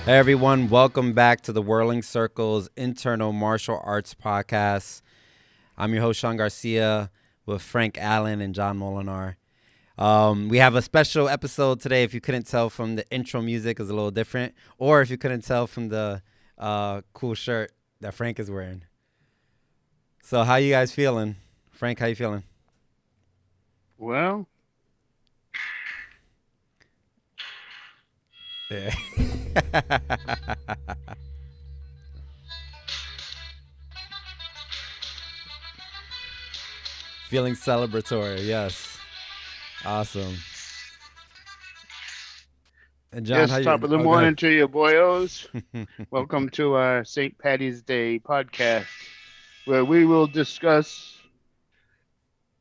Hey everyone, welcome back to the Whirling Circles Internal Martial Arts Podcast. I'm your host, Shawn Garcia, with Frank Allen and Jon Molenar. We have a special episode today. If you couldn't tell from the intro music, is a little different, or if you couldn't tell from the cool shirt that Frank is wearing. So, how you guys feeling, Frank? How you feeling? Well, Yeah. Feeling celebratory, yes. Awesome. And John, how yes, top you? of the Oh, go ahead. morning to you, boyos. Welcome to our St. Paddy's Day podcast, where we will discuss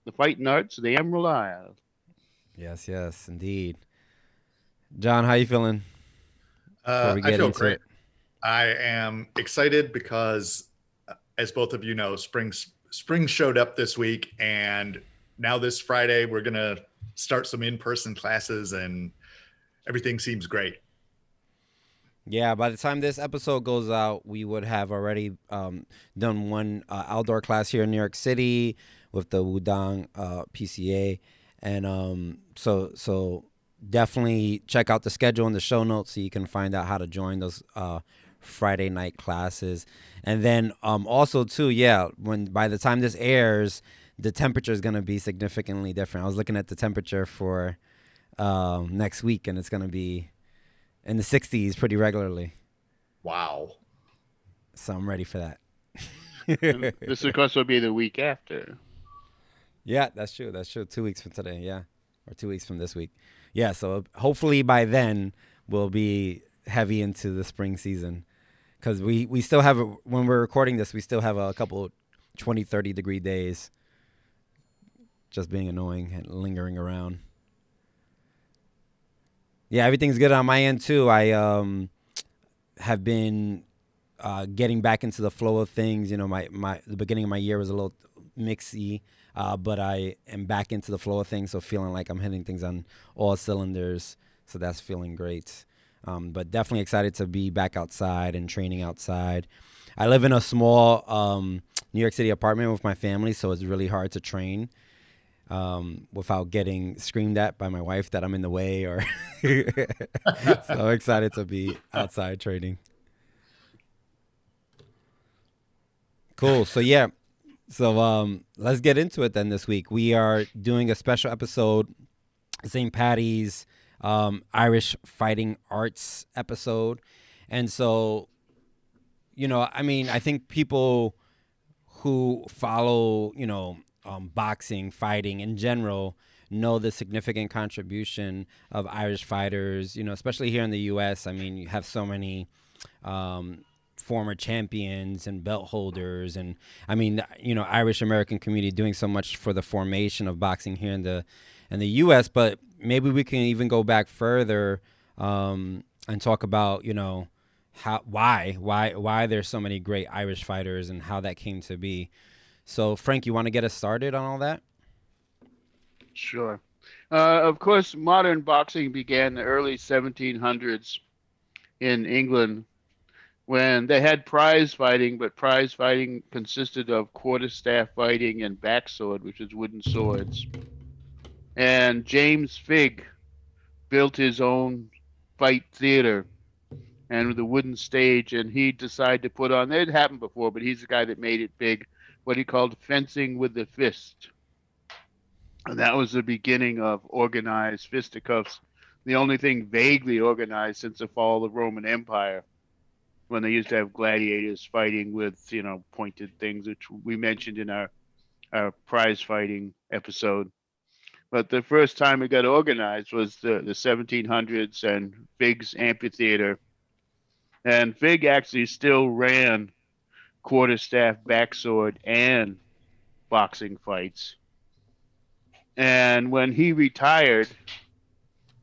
the fighting arts of the Emerald Isle. Yes, yes, indeed. John, how you feeling before we I get feel into great. it? I am excited because, as both of you know, spring showed up this week, and now this Friday we're gonna start some in-person classes, and everything seems great. Yeah, by the time this episode goes out, we would have already done one outdoor class here in New York City with the Wudang PCA, and so definitely check out the schedule in the show notes so you can find out how to join those Friday night classes, and then also too, yeah, when by the time this airs, the temperature is gonna be significantly different. I was looking at the temperature for next week, and it's gonna be in the 60s pretty regularly. Wow. So I'm ready for And that. this, of course, will be the week after. Yeah, that's true. That's true. 2 weeks from today. Yeah. Or 2 weeks from this week. Yeah. So hopefully by then we'll be heavy into the spring season. Because we still have, when we're recording this, we still have a couple 20, 30-degree days just being annoying and lingering around. Yeah, everything's good on my end too. I have been getting back into the flow of things. You know, my the beginning of my year was a little mixy, but I am back into the flow of things. So feeling like I'm hitting things on all cylinders. So that's feeling great. But definitely excited to be back outside and training outside. I live in a small New York City apartment with my family, so it's really hard to train without getting screamed at by my wife that I'm in the way. Or so I'm excited to be outside training. Cool. So yeah. So let's get into it then this week. We are doing a special episode, St. Paddy's Irish Fighting Arts episode. And so, I mean, I think people who follow, boxing, fighting in general, know the significant contribution of Irish fighters, especially here in the U.S. I mean, you have so many um, former champions and belt holders, and I mean, Irish American community doing so much for the formation of boxing here in the U.S. But maybe we can even go back further and talk about how why there's so many great Irish fighters and how that came to be. So, Frank, you want to get us started on all that? Sure. Of course, modern boxing began in the early 1700s in England when they had prize fighting, but prize fighting consisted of quarterstaff fighting and backsword, which is wooden swords. And James Figg built his own fight theater and with a wooden stage, and he decided to put on. It happened before, but he's the guy that made it big. What he called fencing with the fist, and that was the beginning of organized fisticuffs. The only thing vaguely organized since the fall of the Roman Empire, when they used to have gladiators fighting with pointed things, which we mentioned in our prize fighting episode. But the first time it got organized was the 1700s and Figg's amphitheater. And Figg actually still ran quarterstaff, backsword, and boxing fights. And when he retired,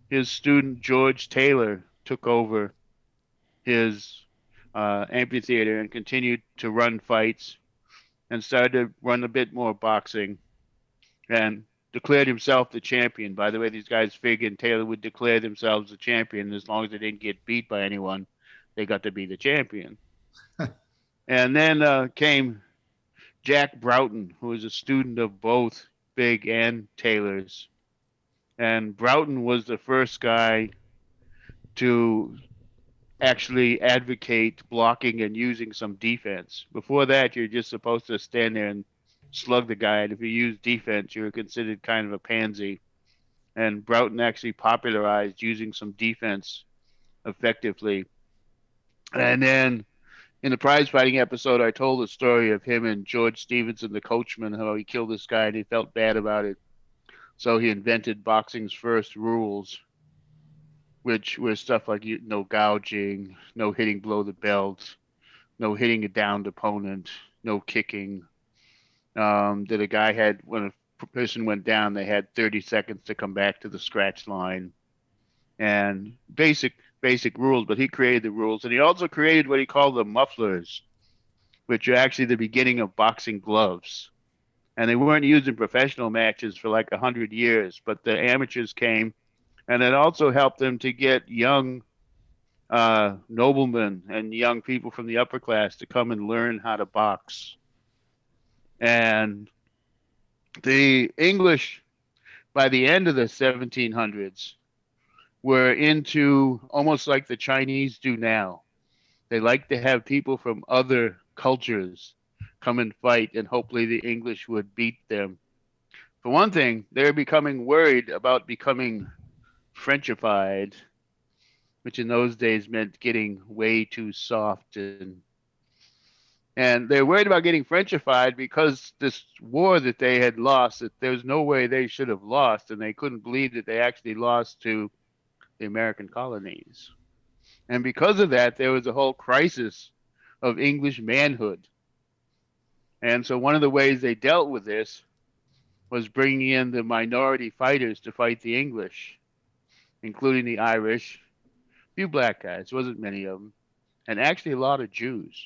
his student George Taylor took over his amphitheater and continued to run fights and started to run a bit more boxing and declared himself the champion. By the way, these guys, Figg and Taylor, would declare themselves the champion as long as they didn't get beat by anyone. they got to be the champion. And then came Jack Broughton, who was a student of both Big and Taylor's. And Broughton was the first guy to actually advocate blocking and using some defense. Before that, you're just supposed to stand there and slug the guy. And if you use defense, you're considered kind of a pansy. And Broughton actually popularized using some defense effectively. And then in the prize fighting episode, I told the story of him and George Stevenson, the coachman, how he killed this guy and he felt bad about it. So he invented boxing's first rules, which were stuff like no gouging, no hitting below the belt, no hitting a downed opponent, no kicking. That a guy had, when a person went down, they had 30 seconds to come back to the scratch line, and basic rules. But he created the rules, and he also created what he called the mufflers, which are actually the beginning of boxing gloves. And they weren't used in professional matches for like 100 years, but the amateurs came, and it also helped them to get young noblemen and young people from the upper class to come and learn how to box. And the English, by the end of the 1700s, were into almost like the Chinese do now. They like to have people from other cultures come and fight, and hopefully the English would beat them. For one thing, they're becoming worried about becoming Frenchified, which in those days meant getting way too soft, and they're worried about getting Frenchified because this war that they had lost, that there's no way they should have lost, and they couldn't believe that they actually lost to the American colonies. And because of that, there was a whole crisis of English manhood. And so one of the ways they dealt with this was bringing in the minority fighters to fight the English, including the Irish, a few black guys, wasn't many of them, and actually a lot of Jews.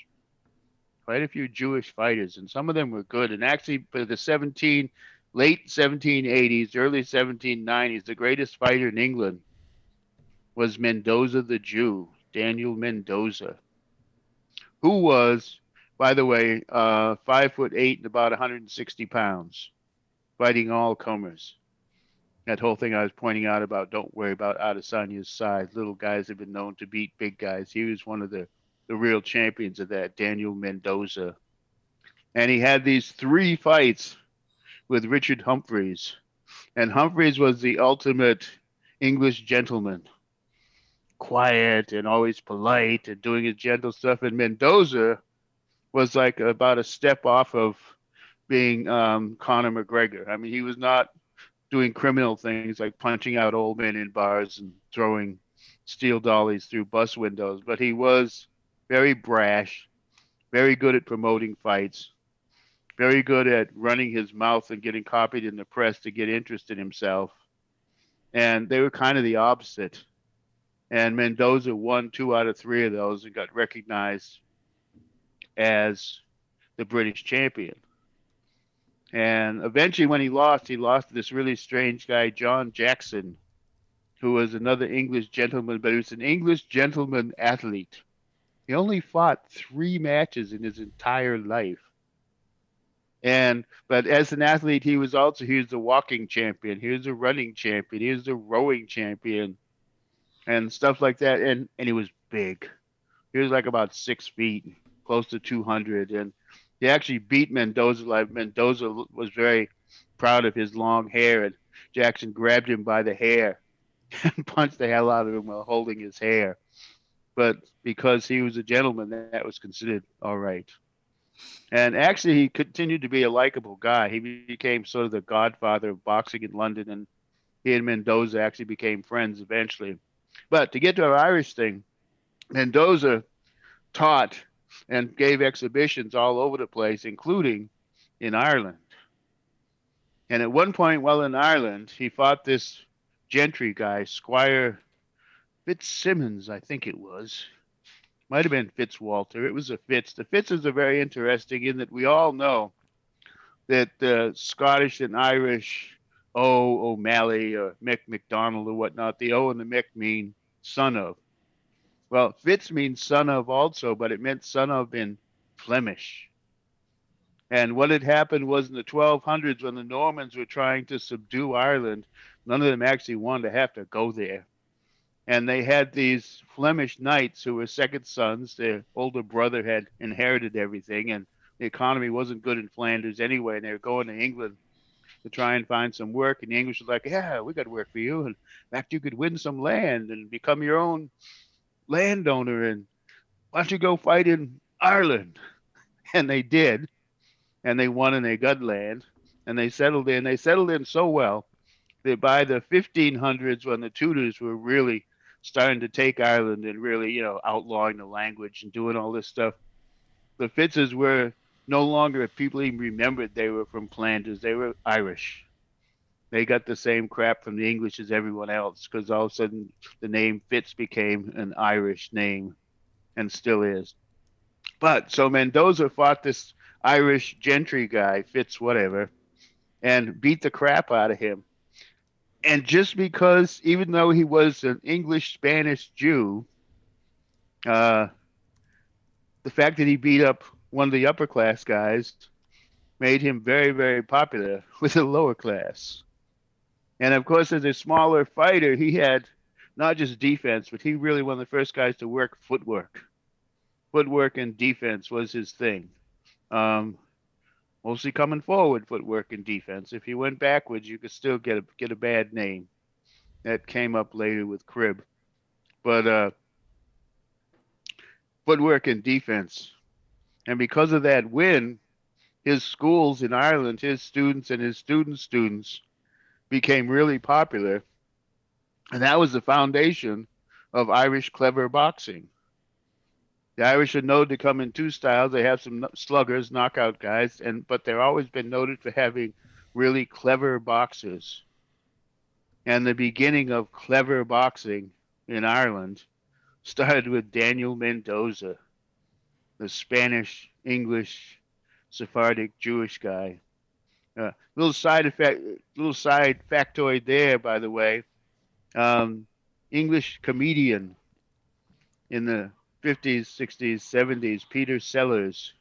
Quite a few Jewish fighters, and some of them were good. And actually, for the late 1780s, early 1790s, the greatest fighter in England was Mendoza the Jew, Daniel Mendoza, who was, by the way, 5'8" and about 160 pounds, fighting all comers. That whole thing I was pointing out about don't worry about Adesanya's size. Little guys have been known to beat big guys. He was one of the real champions of that, Daniel Mendoza. And he had these 3 fights with Richard Humphreys. And Humphreys was the ultimate English gentleman, quiet and always polite and doing his gentle stuff. And Mendoza was like about a step off of being Conor McGregor. I mean, he was not doing criminal things like punching out old men in bars and throwing steel dollies through bus windows, but he was very brash, very good at promoting fights, very good at running his mouth and getting copied in the press to get interest in himself. And they were kind of the opposite. And Mendoza won 2 out of 3 of those and got recognized as the British champion. And eventually, when he lost to this really strange guy, John Jackson, who was another English gentleman, but he was an English gentleman athlete. He only fought 3 matches in his entire life. But as an athlete, he was the walking champion, he was a running champion, he was the rowing champion, and stuff like that. And he was big. He was like about 6 feet, close to 200, and he actually beat Mendoza. Like Mendoza was very proud of his long hair, and Jackson grabbed him by the hair and punched the hell out of him while holding his hair. But because he was a gentleman, that was considered all right. And actually, he continued to be a likable guy. He became sort of the godfather of boxing in London, and he and Mendoza actually became friends eventually. But to get to our Irish thing, Mendoza taught and gave exhibitions all over the place, including in Ireland. And at one point, while in Ireland, he fought this gentry guy, Squire Fitzsimmons, I think it was. Might have been Fitzwalter. It was a Fitz. The Fitzes are very interesting in that we all know that the Scottish and Irish O'Malley or Mick McDonald or whatnot, the O and the Mick mean son of. Well, Fitz means son of also, but it meant son of in Flemish. And what had happened was in the 1200s when the Normans were trying to subdue Ireland, none of them actually wanted to have to go there. And they had these Flemish knights who were second sons. Their older brother had inherited everything, and the economy wasn't good in Flanders anyway. And they were going to England to try and find some work. And the English was like, "Yeah, we got work for you. And in fact, you could win some land and become your own landowner. And why don't you go fight in Ireland?" And they did, and they won, and they got land, and they settled in. They settled in so well that by the 1500s, when the Tudors were really starting to take Ireland and really, outlawing the language and doing all this stuff, the Fitzes were no longer people even remembered they were from Flanders. They were Irish. They got the same crap from the English as everyone else because all of a sudden the name Fitz became an Irish name and still is. But so Mendoza fought this Irish gentry guy, Fitz whatever, and beat the crap out of him. And just because, even though he was an English Spanish Jew, uh, the fact that he beat up one of the upper class guys made him very, very popular with the lower class. And of course, as a smaller fighter, he had not just defense, but he really one of the first guys to work footwork. Footwork and defense was his thing. Um, Mostly coming forward, footwork and defense. If you went backwards, you could still get a bad name. That came up later with Crib. But footwork and defense. And because of that win, his schools in Ireland, his students and his students' became really popular. And that was the foundation of Irish clever boxing. The Irish are known to come in two styles. They have some sluggers, knockout guys, but they've always been noted for having really clever boxers. And the beginning of clever boxing in Ireland started with Daniel Mendoza, the Spanish, English, Sephardic Jewish guy. Little side effect, little side factoid there, by the way. Um, English comedian in the 50s, 60s, 70s, Peter Sellers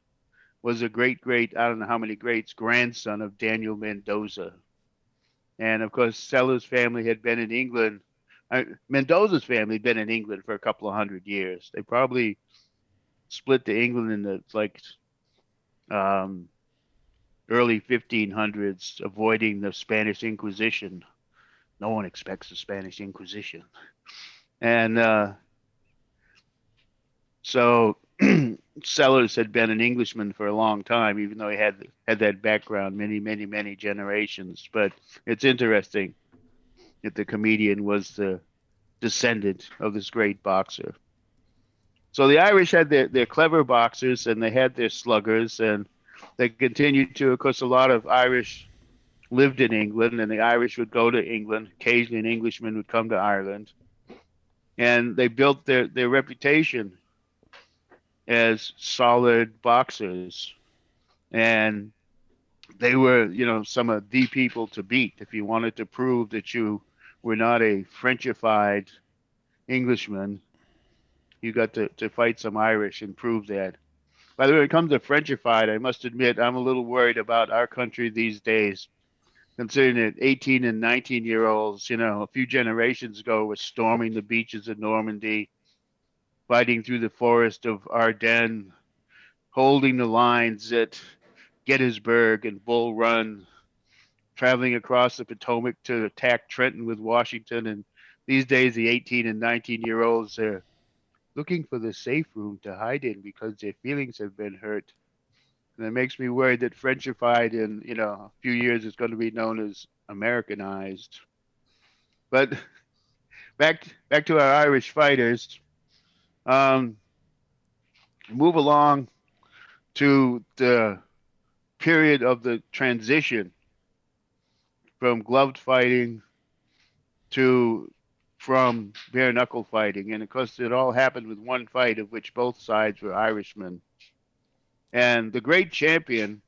was a great, I don't know how many greats, grandson of Daniel Mendoza. And of course, Sellers' family had been in England. Mendoza's family had been in England for a couple of 100 years. They probably split to England in the um, early 1500s, avoiding the Spanish Inquisition. No one expects the Spanish Inquisition. And so Sellers had been an Englishman for a long time, even though he had that background many generations. But it's interesting that the comedian was the descendant of this great boxer. So the Irish had their clever boxers and they had their sluggers, and they continued to, of course, a lot of Irish lived in England, and the Irish would go to England. Occasionally, an Englishman would come to Ireland, and they built their reputation as solid boxers. And they were, some of the people to beat if you wanted to prove that you were not a Frenchified Englishman. You got to fight some Irish and prove that. By the way, when it comes to Frenchified, I must admit I'm a little worried about our country these days, considering that 18 and 19-year-olds, a few generations ago were storming the beaches of Normandy, fighting through the forest of Ardennes, holding the lines at Gettysburg and Bull Run, traveling across the Potomac to attack Trenton with Washington. And these days, the 18 and 19-year-olds are looking for the safe room to hide in because their feelings have been hurt. And it makes me worried that Frenchified in, a few years is going to be known as Americanized. But back to our Irish fighters. Um, Move along to the period of the transition from gloved fighting to from bare knuckle fighting. And of course, it all happened with one fight of which both sides were Irishmen. And the great champion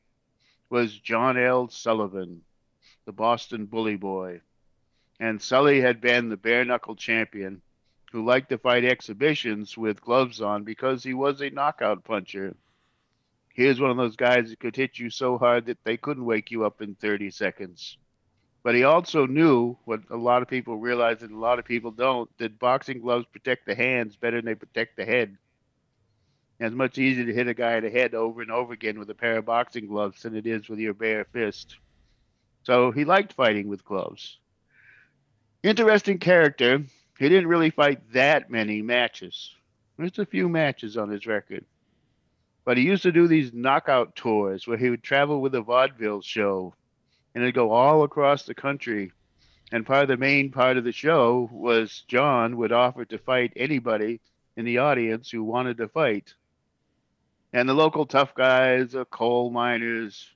was John L. Sullivan, the Boston Bully Boy. And Sully had been the bare knuckle champion who liked to fight exhibitions with gloves on because he was a knockout puncher. He was one of those guys that could hit you so hard that they couldn't wake you up in 30 seconds. But he also knew what a lot of people realize and a lot of people don't, that boxing gloves protect the hands better than they protect the head. And it's much easier to hit a guy in the head over and over again with a pair of boxing gloves than it is with your bare fist. So he liked fighting with gloves. Interesting character. He didn't really fight that many matches. There's a few matches on his record. But he used to do these knockout tours where he would travel with a vaudeville show and it'd go all across the country. And part of the main part of the show was Jon would offer to fight anybody in the audience who wanted to fight. And the local tough guys, coal miners,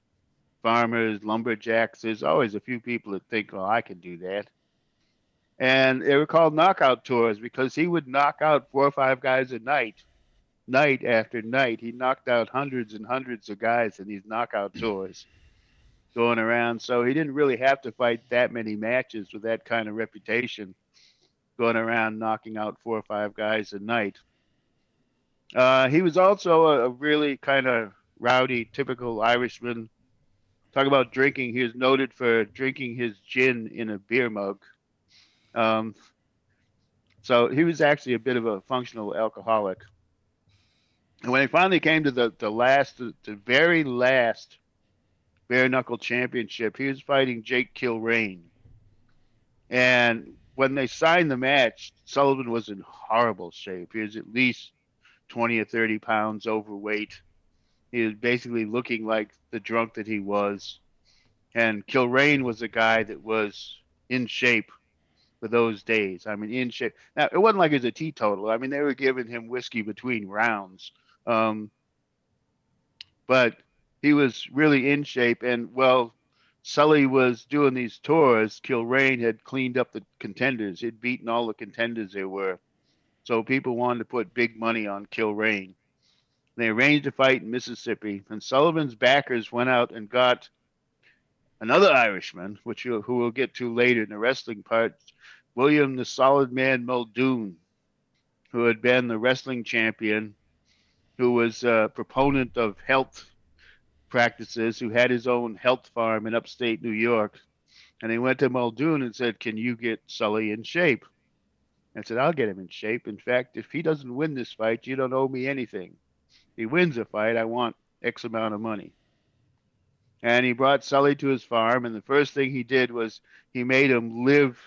farmers, lumberjacks, there's always a few people that think, oh, I can do that. And they were called knockout tours because he would knock out 4 or 5 guys a night, night after night. He knocked out hundreds and hundreds of guys in these knockout tours going around. So he didn't really have to fight that many matches with that kind of reputation, going around knocking out 4 or 5 guys a night. He was also a really kind of rowdy, typical Irishman. Talk about drinking. He was noted for drinking his gin in a beer mug. Um, so he was actually a bit of a functional alcoholic. And when he finally came to the very last bare knuckle championship, he was fighting Jake Kilrain. And when they signed the match, Sullivan was in horrible shape. He was at least 20 or 30 pounds overweight. He was basically looking like the drunk that he was. And Kilrain was a guy that was in shape for those days. I mean, in shape. Now, it wasn't like he was a teetotaler. I mean, they were giving him whiskey between rounds. Um, but he was really in shape. And, well, Sully was doing these tours. Kilrain had cleaned up the contenders. He'd beaten all the contenders there were. So people wanted to put big money on Kilrain. They arranged a fight in Mississippi, and Sullivan's backers went out and got another Irishman, who we'll get to later in the wrestling part, William the Solid Man Muldoon, who had been the wrestling champion, who was a proponent of health practices, who had his own health farm in upstate New York. And they went to Muldoon and said, can you get Sully in shape? I said, I'll get him in shape. In fact, if he doesn't win this fight, you don't owe me anything. If he wins a fight, I want X amount of money. And he brought Sully to his farm, and the first thing he did was he made him live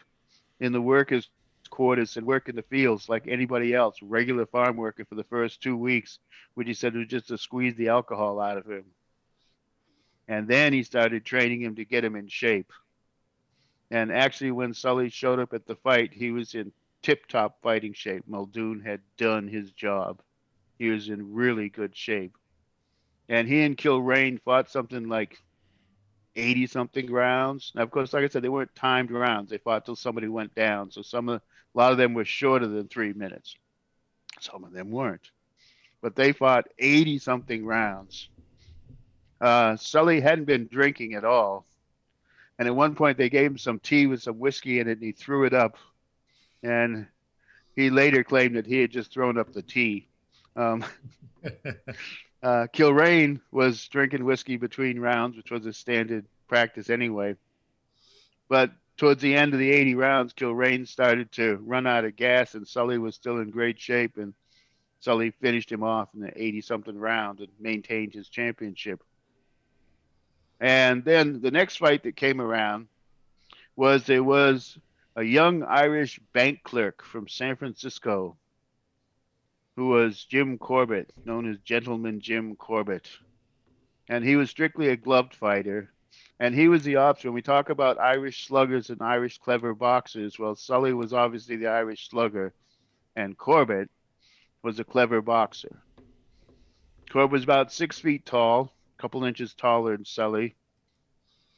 in the workers' quarters and work in the fields like anybody else, regular farm worker for the first 2 weeks, which he said was just to squeeze the alcohol out of him. And then he started training him to get him in shape. And actually, when Sully showed up at the fight, he was in tip-top fighting shape. Muldoon had done his job. He was in really good shape. And he and Kilrain fought something like 80-something rounds. Now, of course, like I said, they weren't timed rounds. They fought till somebody went down. So a lot of them were shorter than 3 minutes. Some of them weren't. But they fought 80-something rounds. Sully hadn't been drinking at all. And at one point, they gave him some tea with some whiskey in it, and he threw it up. And he later claimed that he had just thrown up the tea. Kilrain was drinking whiskey between rounds, which was a standard practice anyway. But towards the end of the 80 rounds, Kilrain started to run out of gas, and Sully was still in great shape. And Sully finished him off in the 80-something round and maintained his championship. And then the next fight that came around there was a young Irish bank clerk from San Francisco who was Jim Corbett, known as Gentleman Jim Corbett. And he was strictly a gloved fighter. And he was the option. When we talk about Irish sluggers and Irish clever boxers, well, Sully was obviously the Irish slugger, and Corbett was a clever boxer. Corbett was about 6 feet tall, a couple inches taller than Sully,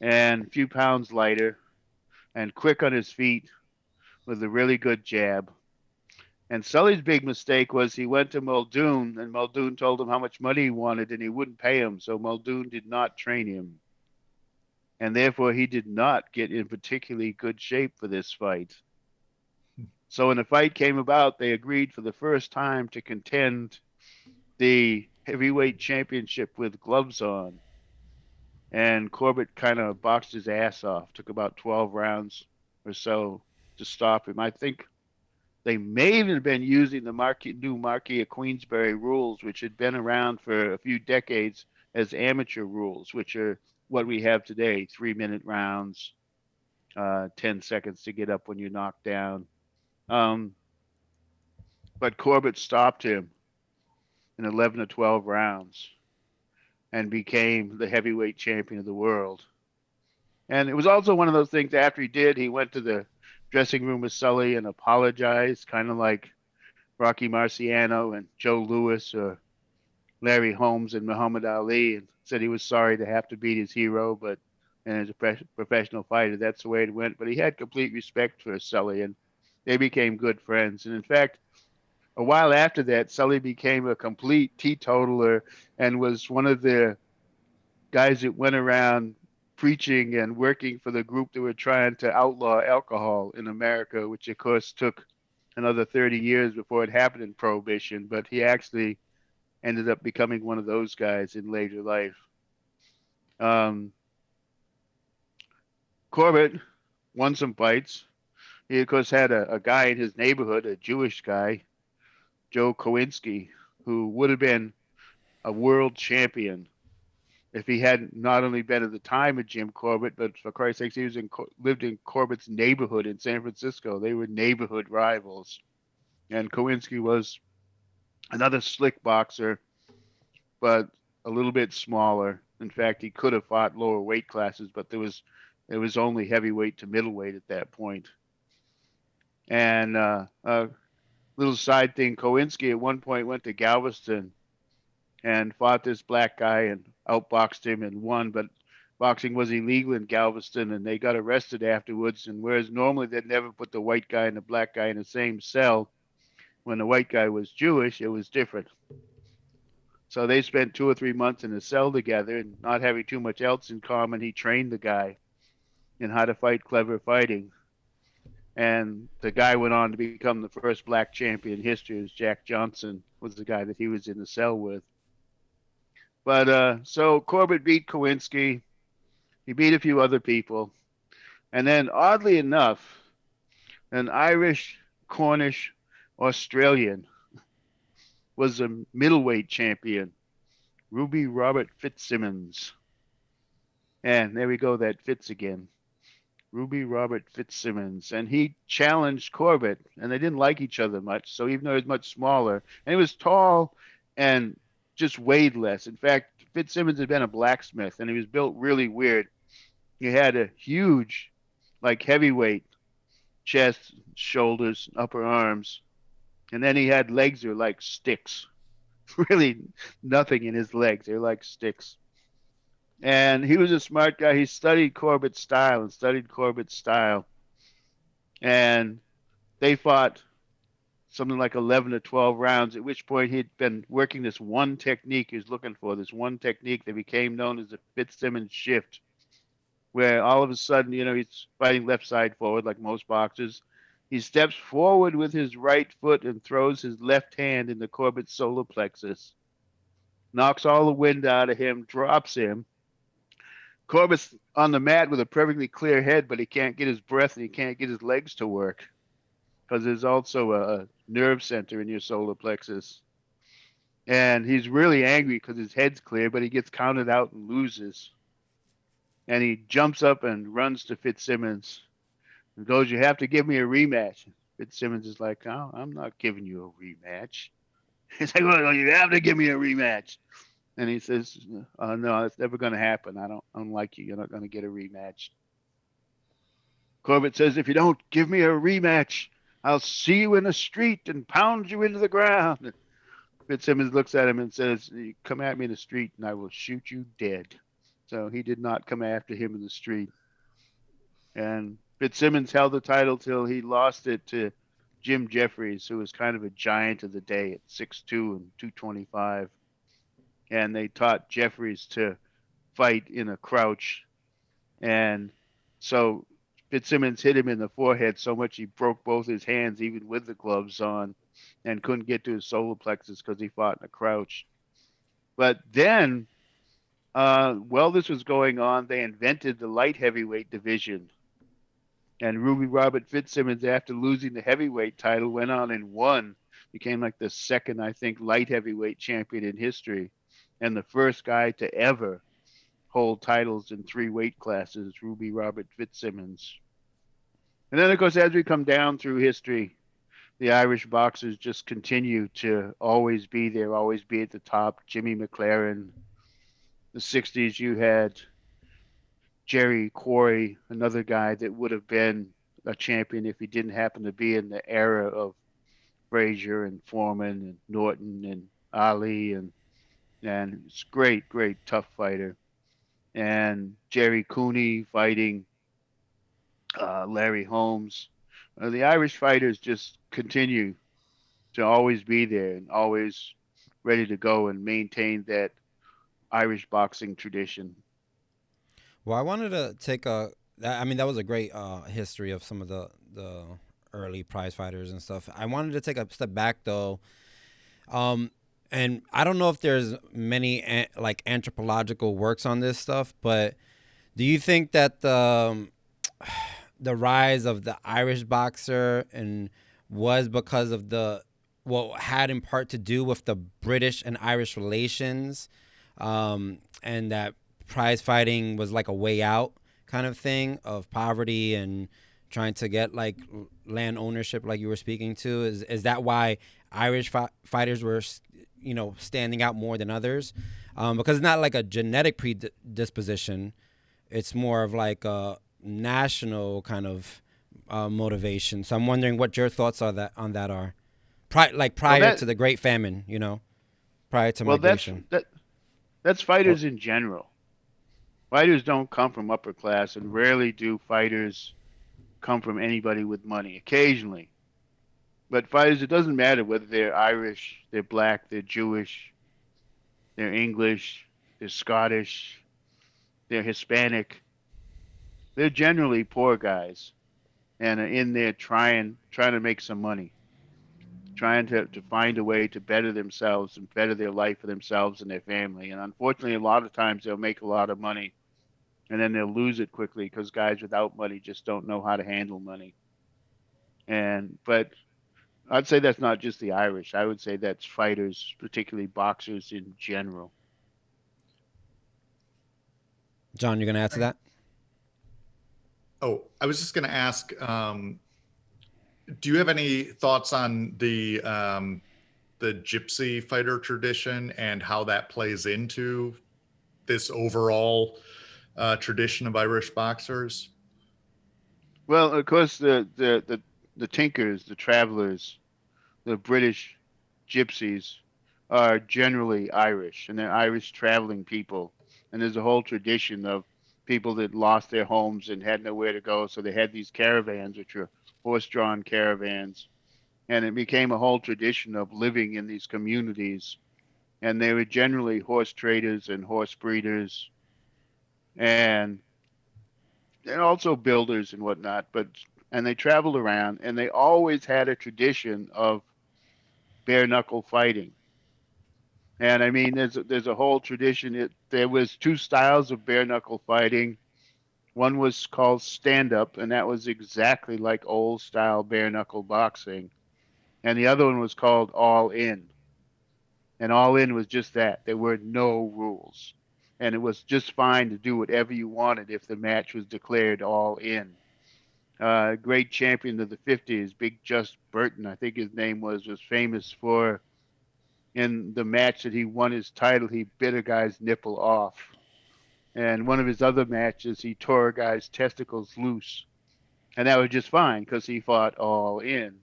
and a few pounds lighter, and quick on his feet with a really good jab. And Sully's big mistake was he went to Muldoon, and Muldoon told him how much money he wanted, and he wouldn't pay him. So Muldoon did not train him. And therefore, he did not get in particularly good shape for this fight. So when the fight came about, they agreed for the first time to contend the heavyweight championship with gloves on. And Corbett kind of boxed his ass off. Took about 12 rounds or so to stop him. I think they may even have been using the new Marquis of Queensberry rules, which had been around for a few decades as amateur rules, which are what we have today: 3-minute rounds, 10 seconds to get up when you're knocked down. Um, but Corbett stopped him in 11 to 12 rounds and became the heavyweight champion of the world. And it was also one of those things after he did, he went to the dressing room with Sully and apologized, kind of like Rocky Marciano and Joe Louis or Larry Holmes and Muhammad Ali, and said he was sorry to have to beat his hero, but and as a professional fighter, that's the way it went. But he had complete respect for Sully, and they became good friends. And in fact, a while after that, Sully became a complete teetotaler and was one of the guys that went around preaching and working for the group that were trying to outlaw alcohol in America, which of course took another 30 years before it happened in Prohibition. But he actually ended up becoming one of those guys in later life. Um, Corbett won some fights. He, of course, had a guy in his neighborhood, a Jewish guy, Joe Kowinski, who would have been a world champion if he had not only been at the time of Jim Corbett, but for Christ's sakes, he was lived in Corbett's neighborhood in San Francisco. They were neighborhood rivals. And Kowinski was another slick boxer, but a little bit smaller. In fact, he could have fought lower weight classes, but it was only heavyweight to middleweight at that point. And a little side thing, Kowinski at one point went to Galveston and fought this black guy and outboxed him and won, but boxing was illegal in Galveston and they got arrested afterwards. And whereas normally they'd never put the white guy and the black guy in the same cell, when the white guy was Jewish, it was different. So they spent 2 or 3 months in a cell together and not having too much else in common. He trained the guy in how to fight clever fighting. And the guy went on to become the first black champion in history. As Jack Johnson was the guy that he was in the cell with. But so Corbett beat Kowinski. He beat a few other people. And then, oddly enough, an Irish, Cornish, Australian was a middleweight champion, Ruby Robert Fitzsimmons. And there we go, that Fitz again. Ruby Robert Fitzsimmons. And he challenged Corbett, and they didn't like each other much. So even though he was much smaller, and he was tall and just weighed less. In fact, Fitzsimmons had been a blacksmith, and he was built really weird. He had a huge, like heavyweight chest, shoulders, upper arms. And then he had legs that were like sticks. Really nothing in his legs. They're like sticks. And he was a smart guy. He studied Corbett's style and studied Corbett's style. And they fought something like 11 to 12 rounds, at which point he'd been working this one technique he was looking for, this one technique that became known as the Fitzsimmons shift, where all of a sudden, he's fighting left side forward like most boxers. He steps forward with his right foot and throws his left hand into Corbett's solar plexus, knocks all the wind out of him, drops him. Corbett's on the mat with a perfectly clear head, but he can't get his breath and he can't get his legs to work because there's also a nerve center in your solar plexus. And he's really angry because his head's clear, but he gets counted out and loses. And he jumps up and runs to Fitzsimmons and goes, "You have to give me a rematch." Fitzsimmons is like, "Oh, I'm not giving you a rematch." He's like, "Well, you have to give me a rematch." And he says, "No, it's never going to happen. I don't like you. You're not going to get a rematch." Corbett says, "If you don't give me a rematch, I'll see you in the street and pound you into the ground." Fitzsimmons looks at him and says, "You come at me in the street and I will shoot you dead." So he did not come after him in the street. And Fitzsimmons held the title till he lost it to Jim Jeffries, who was kind of a giant of the day at 6'2" and 225. And they taught Jeffries to fight in a crouch. And so Fitzsimmons hit him in the forehead so much he broke both his hands, even with the gloves on, and couldn't get to his solar plexus because he fought in a crouch. But then, while this was going on, they invented the light heavyweight division. And Ruby Robert Fitzsimmons, after losing the heavyweight title, went on and won, became like the second, I think, light heavyweight champion in history, and the first guy to ever hold titles in three weight classes, Ruby Robert Fitzsimmons. And then, of course, as we come down through history, the Irish boxers just continue to always be there, always be at the top. Jimmy McLaren. The 60s, you had Jerry Quarry, another guy that would have been a champion if he didn't happen to be in the era of Frazier and Foreman and Norton and Ali and it's great, great tough fighter. And Jerry Cooney fighting Larry Holmes. The Irish fighters just continue to always be there and always ready to go and maintain that Irish boxing tradition. Well, I wanted to take a. I mean, that was a great history of some of the early prize fighters and stuff. I wanted to take a step back though, and I don't know if there's many like anthropological works on this stuff, but do you think that the rise of the Irish boxer and was because of the had in part to do with the British and Irish relations, and that prize fighting was like a way out kind of thing of poverty and trying to get like land ownership, like you were speaking to. Is that why Irish fighters were, standing out more than others? Because it's not like a genetic predisposition; it's more of like a national kind of motivation. So I'm wondering what your thoughts are on that are, prior to the Great Famine, prior to well migration. that's Or, fighters in general. Fighters don't come from upper class, and rarely do fighters come from anybody with money. Occasionally, but fighters, it doesn't matter whether they're Irish, they're black, they're Jewish, they're English, they're Scottish, they're Hispanic. They're generally poor guys and are in there trying to make some money, trying to find a way to better themselves and better their life for themselves and their family. And unfortunately, a lot of times they'll make a lot of money and then they'll lose it quickly because guys without money just don't know how to handle money. And but I'd say that's not just the Irish. I would say that's fighters, particularly boxers in general. John, you're gonna add to that? Oh, I was just going to ask, do you have any thoughts on the gypsy fighter tradition and how that plays into this overall tradition of Irish boxers? Well, of course, the Tinkers, the Travelers, the British gypsies are generally Irish, and they're Irish traveling people. And there's a whole tradition of people that lost their homes and had nowhere to go, so they had these caravans, which are horse-drawn caravans, and it became a whole tradition of living in these communities. And they were generally horse traders and horse breeders, and also builders and whatnot. But and they traveled around, and they always had a tradition of bare knuckle fighting. And I mean, there's a whole tradition. There was two styles of bare knuckle fighting. One was called stand up, and that was exactly like old style bare knuckle boxing. And the other one was called all in. And all in was just that. There were no rules. And it was just fine to do whatever you wanted if the match was declared all in. Great champion of the 50s, Big Just Burton, I think his name was famous for in the match that he won his title, he bit a guy's nipple off. And one of his other matches, he tore a guy's testicles loose. And that was just fine because he fought all in.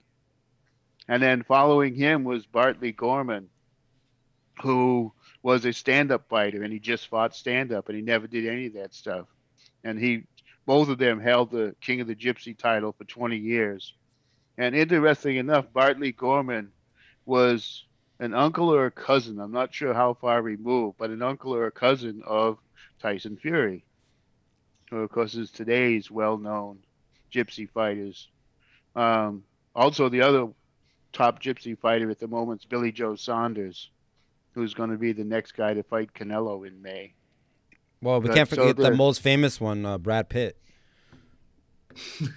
And then following him was Bartley Gorman, who was a stand-up fighter, and he just fought stand-up, and he never did any of that stuff. And both of them held the King of the Gypsy title for 20 years. And interesting enough, Bartley Gorman was an uncle or a cousin. I'm not sure how far removed, but an uncle or a cousin of Tyson Fury, who of course is today's well-known gypsy fighters. Also, the other top gypsy fighter at the moment is Billy Joe Saunders, who's going to be the next guy to fight Canelo in May. Well, we can't But so forget the the most famous one, Brad Pitt. you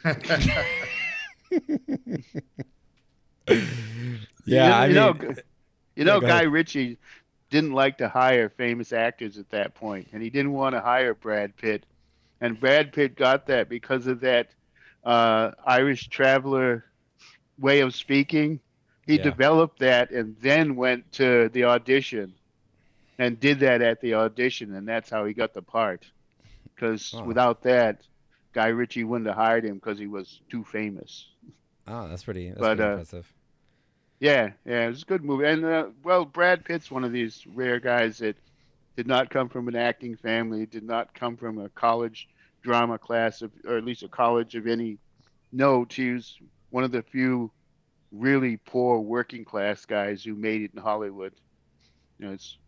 Yeah, know I you know mean, you yeah, know go Guy ahead. Ritchie didn't like to hire famous actors at that point, and he didn't want to hire Brad Pitt. And Brad Pitt got that because of that Irish traveler way of speaking. He Yeah. developed that and then went to the audition and did that at the audition, and that's how he got the part. Because Oh, without that, Guy Ritchie wouldn't have hired him because he was too famous. oh, that's But pretty impressive. yeah, yeah, it was a good movie. And well, Brad Pitt's one of these rare guys that did not come from an acting family, did not come from a college drama class of, or at least a college of any note. He was one of the few really poor working class guys who made it in Hollywood. It's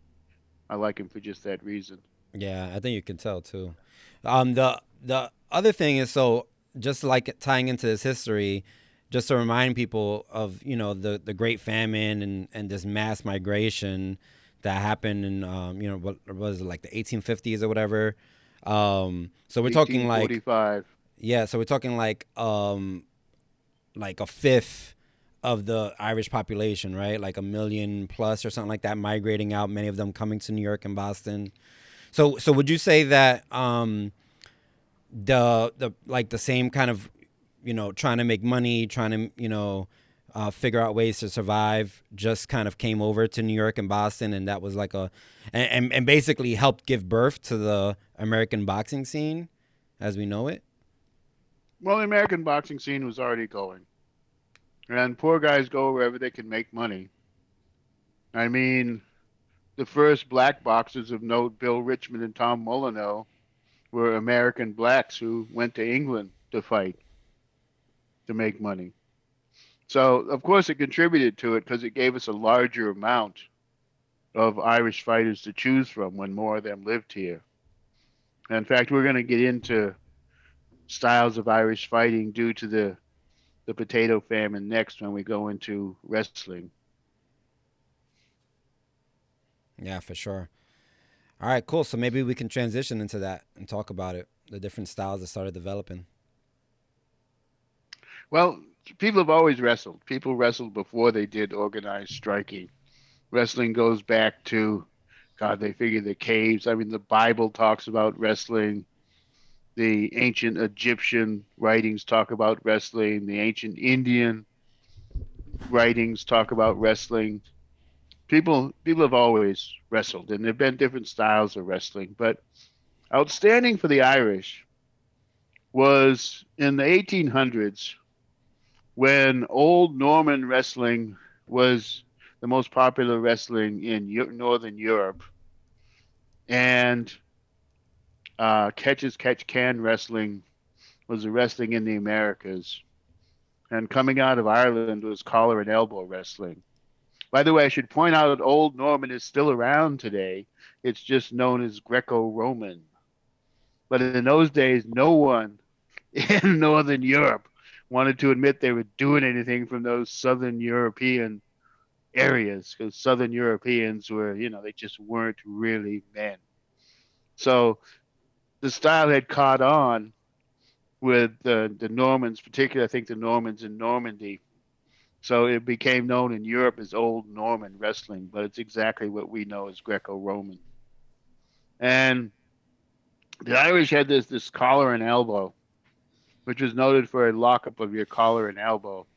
I like him for just that reason. Yeah, I think you can tell too. The other thing is, so just like tying into this history, just to remind people of the Great Famine and this mass migration that happened in what was it, like the 1850s or whatever. So we're talking like 1845. yeah, so we're talking like a fifth of the Irish population, right? Like a million plus or something like that, migrating out. Many of them coming to New York and Boston. So would you say that the like the same kind of trying to make money, trying to figure out ways to survive, just kind of came over to New York and Boston, and that was like and basically helped give birth to the American boxing scene as we know it. Well, the American boxing scene was already going, and poor guys go wherever they can make money. I mean, the first black boxers of note, Bill Richmond and Tom Molyneux, were American blacks who went to England to fight to make money. So, of course, it contributed to it because it gave us a larger amount of Irish fighters to choose from when more of them lived here. And in fact, we're going to get into styles of Irish fighting due to the potato famine next when we go into wrestling. Yeah, for sure. All right, cool. So maybe we can transition into that and talk about it, the different styles that started developing. Well, people have always wrestled. People wrestled before they did organized striking. Wrestling goes back to, God, they figure the caves. I mean, the Bible talks about wrestling. The ancient Egyptian writings talk about wrestling. The ancient Indian writings talk about wrestling. People have always wrestled, and there've been different styles of wrestling. But outstanding for the Irish was in the 1800s when old Norman wrestling was the most popular wrestling in Northern Europe, and catch as catch can wrestling was the wrestling in the Americas. And coming out of Ireland was collar and elbow wrestling. By the way, I should point out that Old Norman is still around today. It's just known as Greco-Roman. But in those days, no one in Northern Europe wanted to admit they were doing anything from those Southern European areas because Southern Europeans were, they just weren't really men. So the style had caught on with the Normans, particularly I think the Normans in Normandy. So it became known in Europe as Old Norman wrestling, but it's exactly what we know as Greco-Roman. And the Irish had this collar and elbow, which was noted for a lockup of your collar and elbow.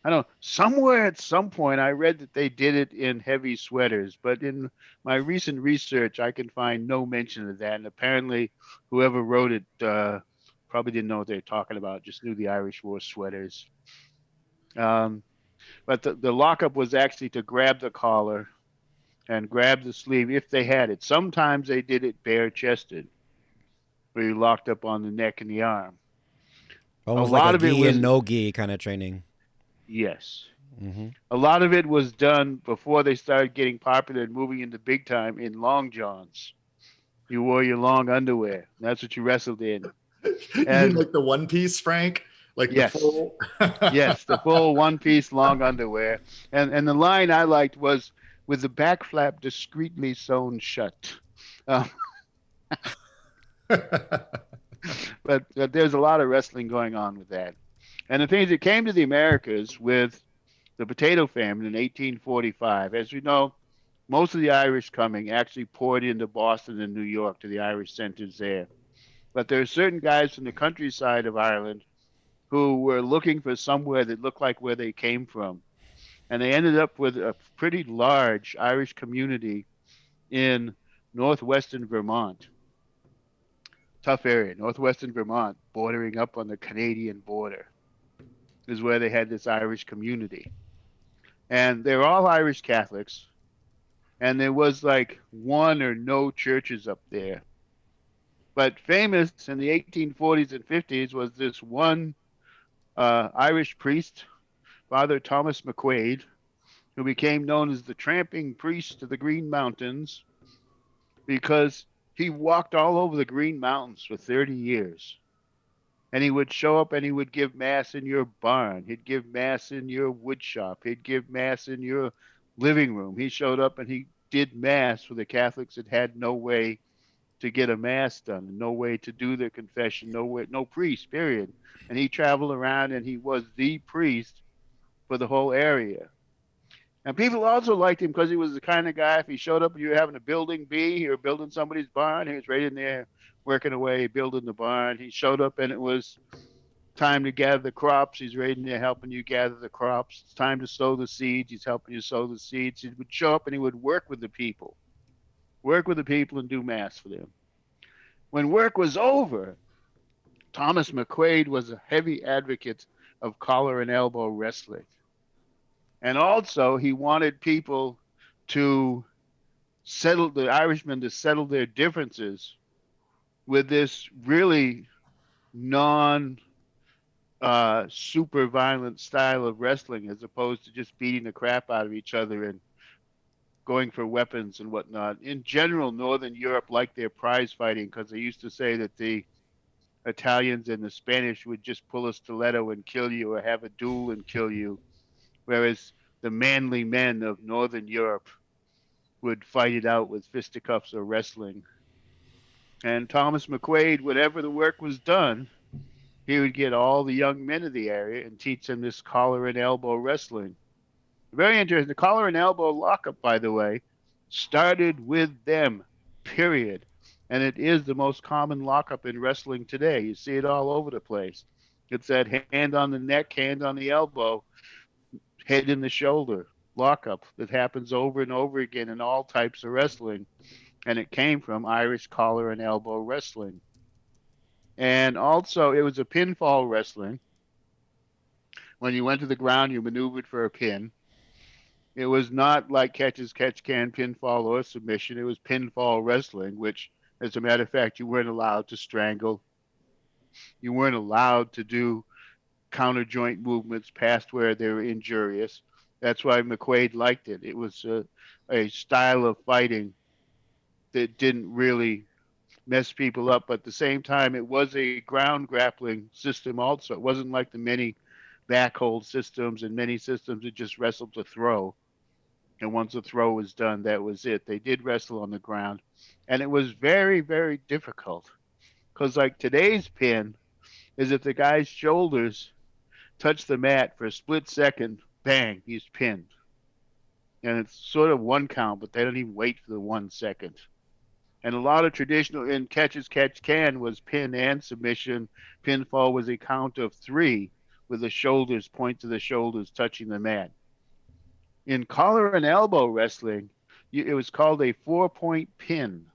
I know somewhere at some point I read that they did it in heavy sweaters, but in my recent research, I can find no mention of that. And apparently, whoever wrote it probably didn't know what they were talking about, just knew the Irish wore sweaters. Um, but the lockup was actually to grab the collar and grab the sleeve if they had it. Sometimes they did it bare chested, where you locked up on the neck and the arm. A Almost like a lot of it gi and was, no gi kind of training. yes, Hmm. a lot of it was done before they started getting popular and moving into big time in long johns. You wore your long underwear. That's what you wrestled in. You mean And like the One Piece, Frank? Like the Yes. full. Yes, the full one-piece long underwear. And the line I liked was with the back flap discreetly sewn shut. Um, but there's a lot of wrestling going on with that. And the things that came to the Americas with the potato famine in 1845, as we know, most of the Irish coming actually poured into Boston and New York to the Irish centers there. But there are certain guys from the countryside of Ireland who were looking for somewhere that looked like where they came from. And they ended up with a pretty large Irish community in northwestern Vermont. Tough area, northwestern Vermont, bordering up on the Canadian border, is where they had this Irish community. And they're all Irish Catholics. And there was like one or no churches up there. But famous in the 1840s and 50s was this one Irish priest, Father Thomas McQuaid, who became known as the tramping priest of the Green Mountains because he walked all over the Green Mountains for 30 years. And he would show up and he would give mass in your barn. He'd give mass in your wood shop. He'd give mass in your living room. He showed up and he did mass for the Catholics that had no way to get a mass done, no way to do their confession, no way, no priest, period. And he traveled around and he was the priest for the whole area. And people also liked him because he was the kind of guy, if he showed up and you were having a building bee or building somebody's barn, he was right in there working away, building the barn. He showed up and it was time to gather the crops. He's right in there helping you gather the crops. It's time to sow the seeds. He's helping you sow the seeds. He would show up and he would work with the people and do mass for them. When work was over, Thomas McQuaid was a heavy advocate of collar and elbow wrestling. And also, he wanted people to settle the Irishmen to settle their differences with this really non super violent style of wrestling as opposed to just beating the crap out of each other and going for weapons and whatnot. In general, Northern Europe liked their prize fighting because they used to say that the Italians and the Spanish would just pull a stiletto and kill you or have a duel and kill you, whereas the manly men of Northern Europe would fight it out with fisticuffs or wrestling. And Thomas McQuaid, whenever the work was done, he would get all the young men of the area and teach them this collar and elbow wrestling. Very interesting. The collar and elbow lockup, by the way, started with them, period. And it is the most common lockup in wrestling today. You see it all over the place. It's that hand on the neck, hand on the elbow, head in the shoulder lockup that happens over and over again in all types of wrestling. And it came from Irish collar and elbow wrestling. And also, it was a pinfall wrestling. When you went to the ground, you maneuvered for a pin. It was not like catch as catch can, pinfall, or submission. It was pinfall wrestling, which, as a matter of fact, you weren't allowed to strangle. You weren't allowed to do counter joint movements past where they were injurious. That's why McQuaid liked it. It was a style of fighting that didn't really mess people up, but at the same time, it was a ground grappling system also. It wasn't like the many back hold systems and many systems that just wrestled to throw. And once the throw was done, that was it. They did wrestle on the ground. And it was very, very difficult. Because, like today's pin is if the guy's shoulders touch the mat for a split second, bang, he's pinned. And it's sort of one count, but they don't even wait for the 1 second. And a lot of traditional in catches catch can was pin and submission. Pinfall was a count of three with the shoulders, points of the shoulders touching the mat. In collar and elbow wrestling, it was called a 4-point pin.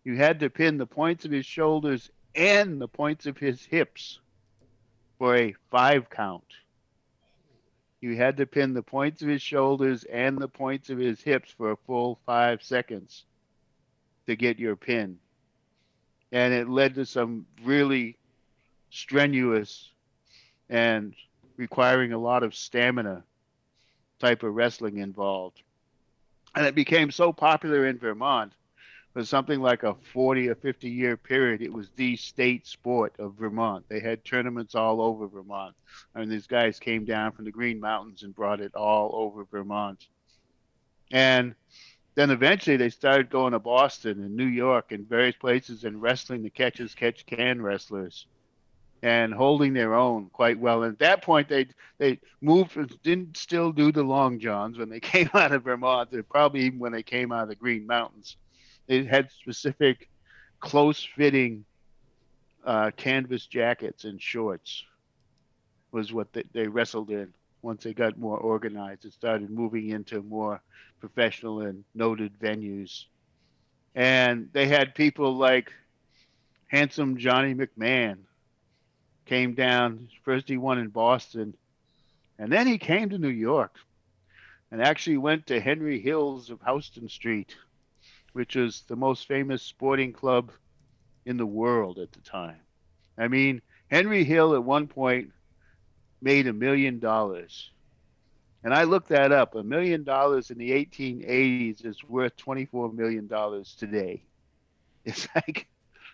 You had to pin the points of his shoulders and the points of his hips for a 5 count. You had to pin the points of his shoulders and the points of his hips for a full 5 seconds to get your pin. And it led to some really strenuous and requiring a lot of stamina type of wrestling involved. And it became so popular in Vermont For something like a 40 or 50-year period, it was the state sport of Vermont. They had tournaments all over Vermont. I mean, these guys came down from the Green Mountains and brought it all over Vermont. And then eventually they started going to Boston and New York and various places and wrestling the catch-as-catch-can wrestlers and holding their own quite well. And at that point, they moved, didn't still do the long johns when they came out of Vermont. Probably even when they came out of the Green Mountains, they had specific close-fitting canvas jackets and shorts was what they wrestled in. Once they got more organized, it started moving into more professional and noted venues. And they had people like handsome Johnny McMahon came down. First he won in Boston, and then he came to New York and actually went to Henry Hill's of Houston Street, which was the most famous sporting club in the world at the time. I mean, Henry Hill at one point made $1 million. And I looked that up. $1 million in the 1880s is worth $24 million today. It's like,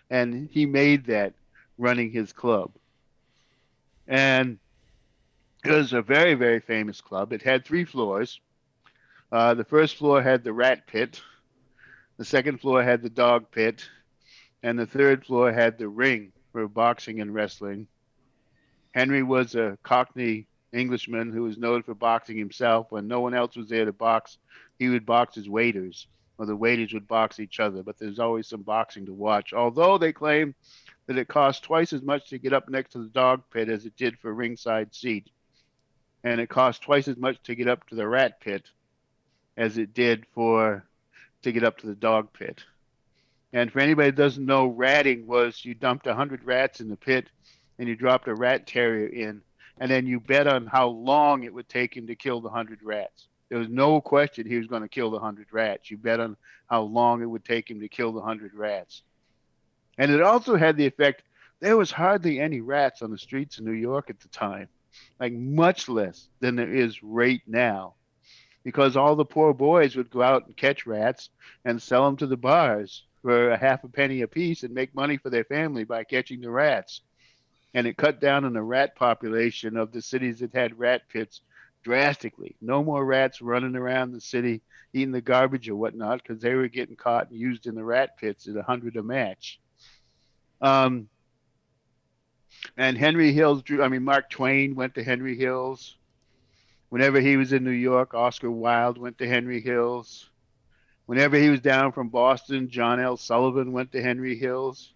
and he made that running his club. And it was a very, very famous club. It had 3 floors. The first floor had the rat pit. The second floor had the dog pit. And the third floor had the ring for boxing and wrestling. Henry was a Cockney Englishman who was noted for boxing himself. When no one else was there to box, he would box his waiters, or the waiters would box each other. But there's always some boxing to watch. Although they claim that it cost twice as much to get up next to the dog pit as it did for a ringside seat. And it cost twice as much to get up to the rat pit as it did to get up to the dog pit. And for anybody that doesn't know, ratting was you dumped 100 rats in the pit and you dropped a rat terrier in, and then you bet on how long it would take him to kill the 100 rats. There was no question he was going to kill the 100 rats. You bet on how long it would take him to kill the 100 rats. And it also had the effect there was hardly any rats on the streets of New York at the time, like much less than there is right now, because all the poor boys would go out and catch rats and sell them to the bars for a half a penny apiece and make money for their family by catching the rats. And it cut down on the rat population of the cities that had rat pits drastically. No more rats running around the city eating the garbage or whatnot because they were getting caught and used in the rat pits at 100 a match. And Henry Hills Mark Twain went to Henry Hills. Whenever he was in New York, Oscar Wilde went to Henry Hills. Whenever he was down from Boston, John L. Sullivan went to Henry Hills.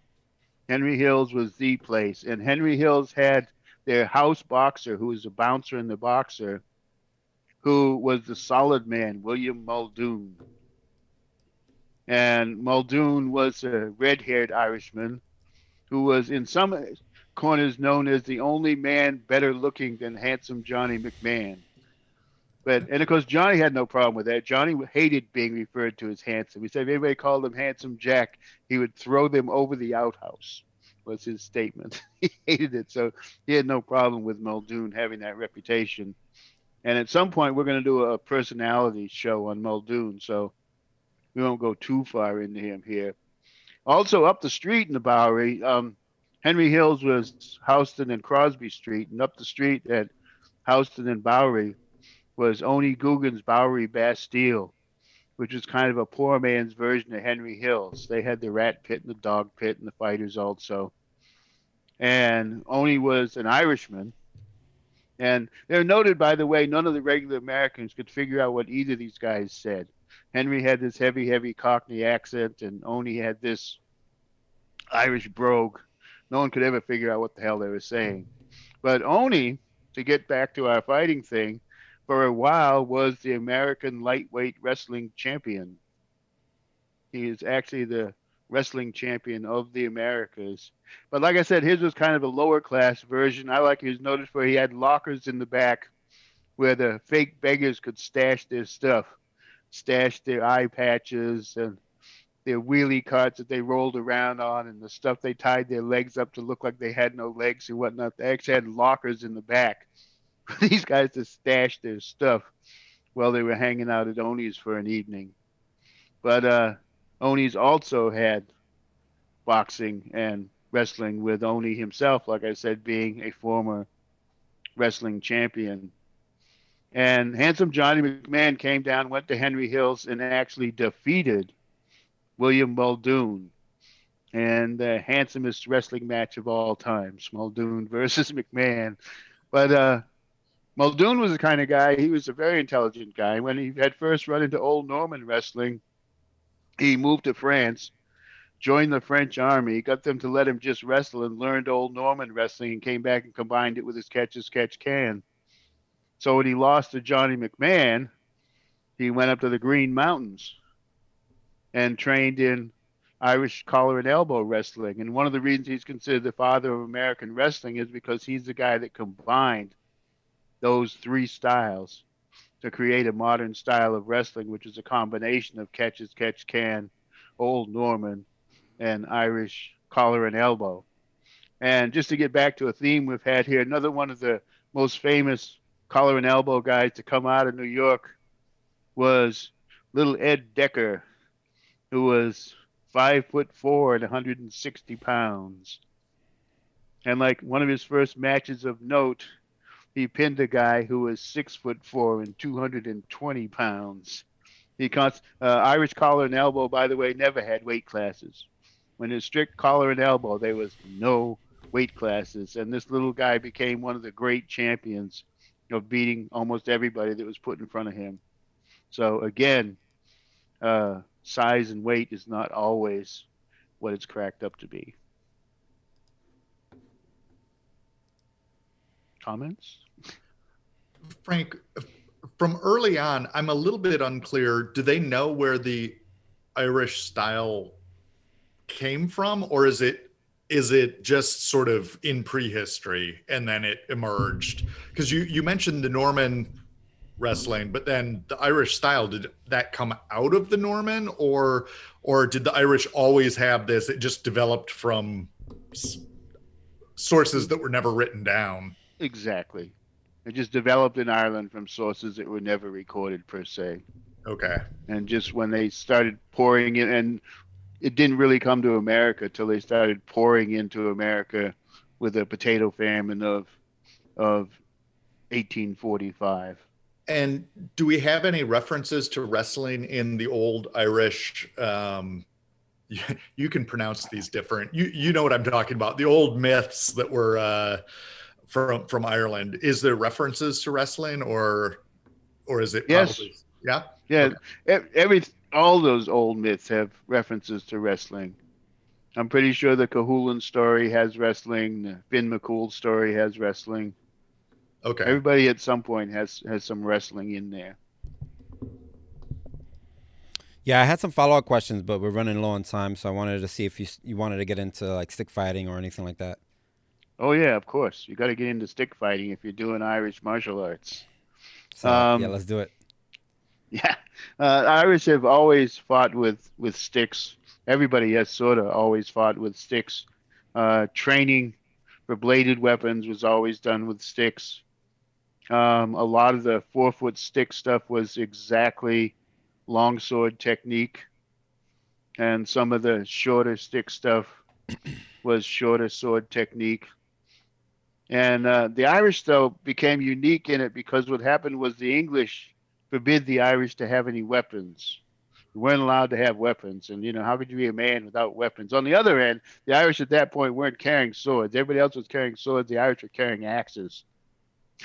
Henry Hills was the place. And Henry Hills had their house boxer, who was a bouncer and the boxer, who was the solid man, William Muldoon. And Muldoon was a red-haired Irishman who was in some corners known as the only man better looking than handsome Johnny McMahon. And of course, Johnny had no problem with that. Johnny hated being referred to as handsome. He said if anybody called him Handsome Jack, he would throw them over the outhouse, was his statement. He hated it. So he had no problem with Muldoon having that reputation. And at some point, we're going to do a personality show on Muldoon. So we won't go too far into him here. Also, up the street in the Bowery, Henry Hills was Houston and Crosby Street. And up the street at Houston and Bowery was Oni Guggen's Bowery Bastille, which was kind of a poor man's version of Henry Hills. They had the rat pit and the dog pit and the fighters also. And Oni was an Irishman. And they're noted, by the way, none of the regular Americans could figure out what either of these guys said. Henry had this heavy, heavy Cockney accent, and Oni had this Irish brogue. No one could ever figure out what the hell they were saying. But Oni, to get back to our fighting thing, for a while was the American lightweight wrestling champion. He is actually the wrestling champion of the Americas. But like I said, his was kind of a lower class version. I like his notice where he had lockers in the back where the fake beggars could stash their stuff, stash their eye patches and their wheelie carts that they rolled around on and the stuff they tied their legs up to look like they had no legs and whatnot. They actually had lockers in the back for these guys to stash their stuff while they were hanging out at Oni's for an evening. But Oni's also had boxing and wrestling, with Oni himself, like I said, being a former wrestling champion. And handsome Johnny McMahon came down, went to Henry Hills, and actually defeated William Muldoon and the handsomest wrestling match of all time, Muldoon versus McMahon. But Muldoon was the kind of guy, he was a very intelligent guy. When he had first run into Old Norman wrestling, he moved to France, joined the French army, got them to let him just wrestle, and learned Old Norman wrestling, and came back and combined it with his catch as catch can. So when he lost to Johnny McMahon, he went up to the Green Mountains and trained in Irish collar and elbow wrestling. And one of the reasons he's considered the father of American wrestling is because he's the guy that combined those three styles to create a modern style of wrestling, which is a combination of catch as catch can, Old Norman, and Irish collar and elbow. And just to get back to a theme we've had here, another one of the most famous collar and elbow guys to come out of New York was little Ed Decker, who was 5'4" and 160 pounds. And like one of his first matches of note, he pinned a guy who was 6'4" and 220 pounds. Irish collar and elbow, by the way, never had weight classes. When it's strict collar and elbow, there was no weight classes. And this little guy became one of the great champions of beating almost everybody that was put in front of him. So again, size and weight is not always what it's cracked up to be. Comments? Frank, from early on, I'm a little bit unclear. Do they know where the Irish style came from, or is it just sort of in prehistory and then it emerged? Because you mentioned the Norman wrestling, but then the Irish style, did that come out of the Norman, or did the Irish always have this? It just developed from sources that were never written down. Exactly. It just developed in Ireland from sources that were never recorded per se. Okay. And just when they started pouring in, and it didn't really come to America till they started pouring into America with the potato famine of 1845. And do we have any references to wrestling in the old Irish? You can pronounce these different. You know what I'm talking about. The old myths that were from Ireland. Is there references to wrestling, or is it probably? Yes. Yeah. Okay. All those old myths have references to wrestling. I'm pretty sure the Cahulan story has wrestling. The Finn McCool story has wrestling. Okay. Everybody at some point has some wrestling in there. Yeah, I had some follow-up questions, but we're running low on time, so I wanted to see if you wanted to get into like stick fighting or anything like that. Oh yeah, of course. You got to get into stick fighting if you're doing Irish martial arts. So yeah, let's do it. Yeah, Irish have always fought with sticks. Everybody has sort of always fought with sticks. Training for bladed weapons was always done with sticks. A lot of the 4-foot stick stuff was exactly longsword technique, and some of the shorter stick stuff was shorter sword technique. And the Irish, though, became unique in it because what happened was the English forbid the Irish to have any weapons. We weren't allowed to have weapons. And, how could you be a man without weapons? On the other end, the Irish at that point weren't carrying swords. Everybody else was carrying swords. The Irish were carrying axes.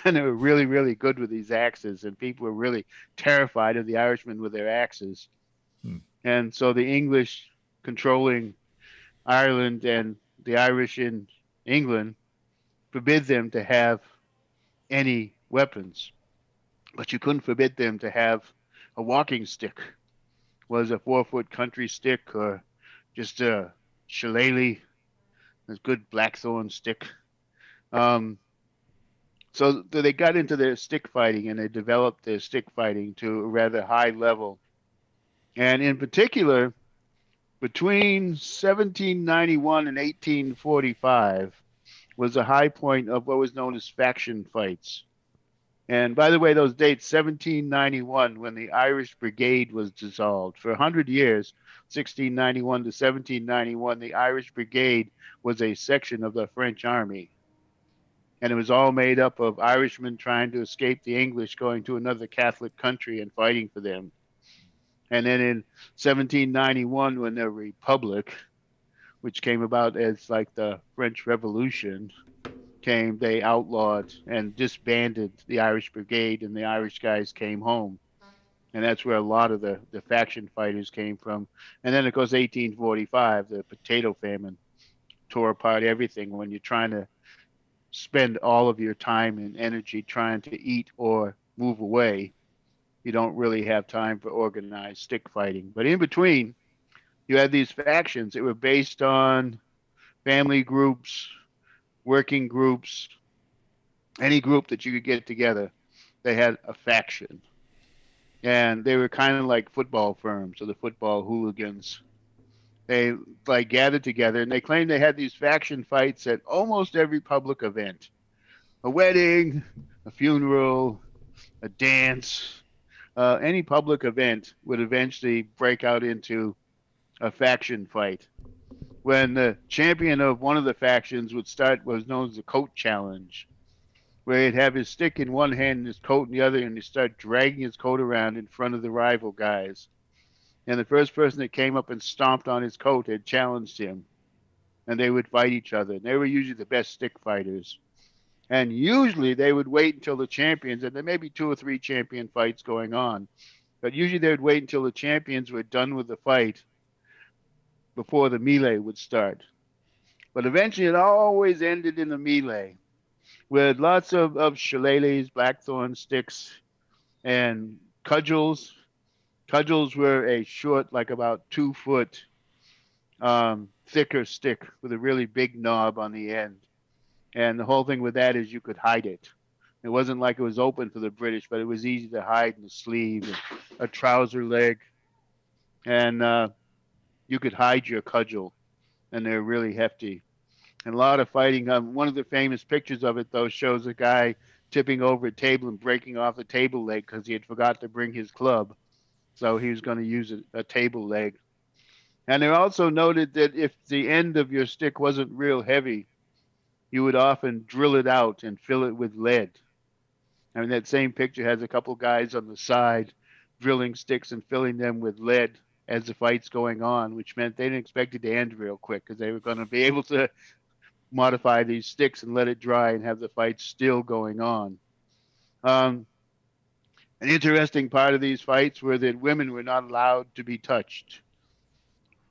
And they were really, really good with these axes. And people were really terrified of the Irishmen with their axes. And so the English controlling Ireland and the Irish in England forbid them to have any weapons. But you couldn't forbid them to have a walking stick, was a 4-foot country stick, or just a shillelagh, a good blackthorn stick. So they got into their stick fighting, and they developed their stick fighting to a rather high level. And in particular, between 1791 and 1845 was a high point of what was known as faction fights. And by the way, those dates, 1791, when the Irish Brigade was dissolved. For 100 years, 1691 to 1791, the Irish Brigade was a section of the French army. And it was all made up of Irishmen trying to escape the English, going to another Catholic country and fighting for them. And then in 1791, when the Republic, which came about as like the French Revolution, came, they outlawed and disbanded the Irish Brigade, and the Irish guys came home. And that's where a lot of the faction fighters came from. And then, of course, 1845, the potato famine tore apart everything. When you're trying to spend all of your time and energy trying to eat or move away, you don't really have time for organized stick fighting. But in between, you had these factions that were based on family groups, working groups, any group that you could get together. They had a faction. And they were kind of like football firms or the football hooligans. They like gathered together and they claimed they had these faction fights at almost every public event. A wedding, a funeral, a dance, any public event would eventually break out into a faction fight. When the champion of one of the factions would start what was known as the coat challenge, where he'd have his stick in one hand and his coat in the other, and he'd start dragging his coat around in front of the rival guys. And the first person that came up and stomped on his coat had challenged him, and they would fight each other. And they were usually the best stick fighters. And usually they would wait until the champions, and there may be 2 or 3 champion fights going on, but usually they would wait until the champions were done with the fight before the melee would start. But eventually it always ended in a melee with lots of shillelaghs, blackthorn sticks, and cudgels. Cudgels were a short, like about 2 foot, thicker stick with a really big knob on the end. And the whole thing with that is you could hide it. It wasn't like it was open for the British, but it was easy to hide in the sleeve, and a trouser leg. And you could hide your cudgel, and they're really hefty. And a lot of fighting. One of the famous pictures of it, though, shows a guy tipping over a table and breaking off a table leg because he had forgot to bring his club. So he was going to use a table leg. And they also noted that if the end of your stick wasn't real heavy, you would often drill it out and fill it with lead. I mean, that same picture has a couple guys on the side drilling sticks and filling them with lead as the fight's going on, which meant they didn't expect it to end real quick because they were going to be able to modify these sticks and let it dry and have the fight still going on. An interesting part of these fights were that women were not allowed to be touched.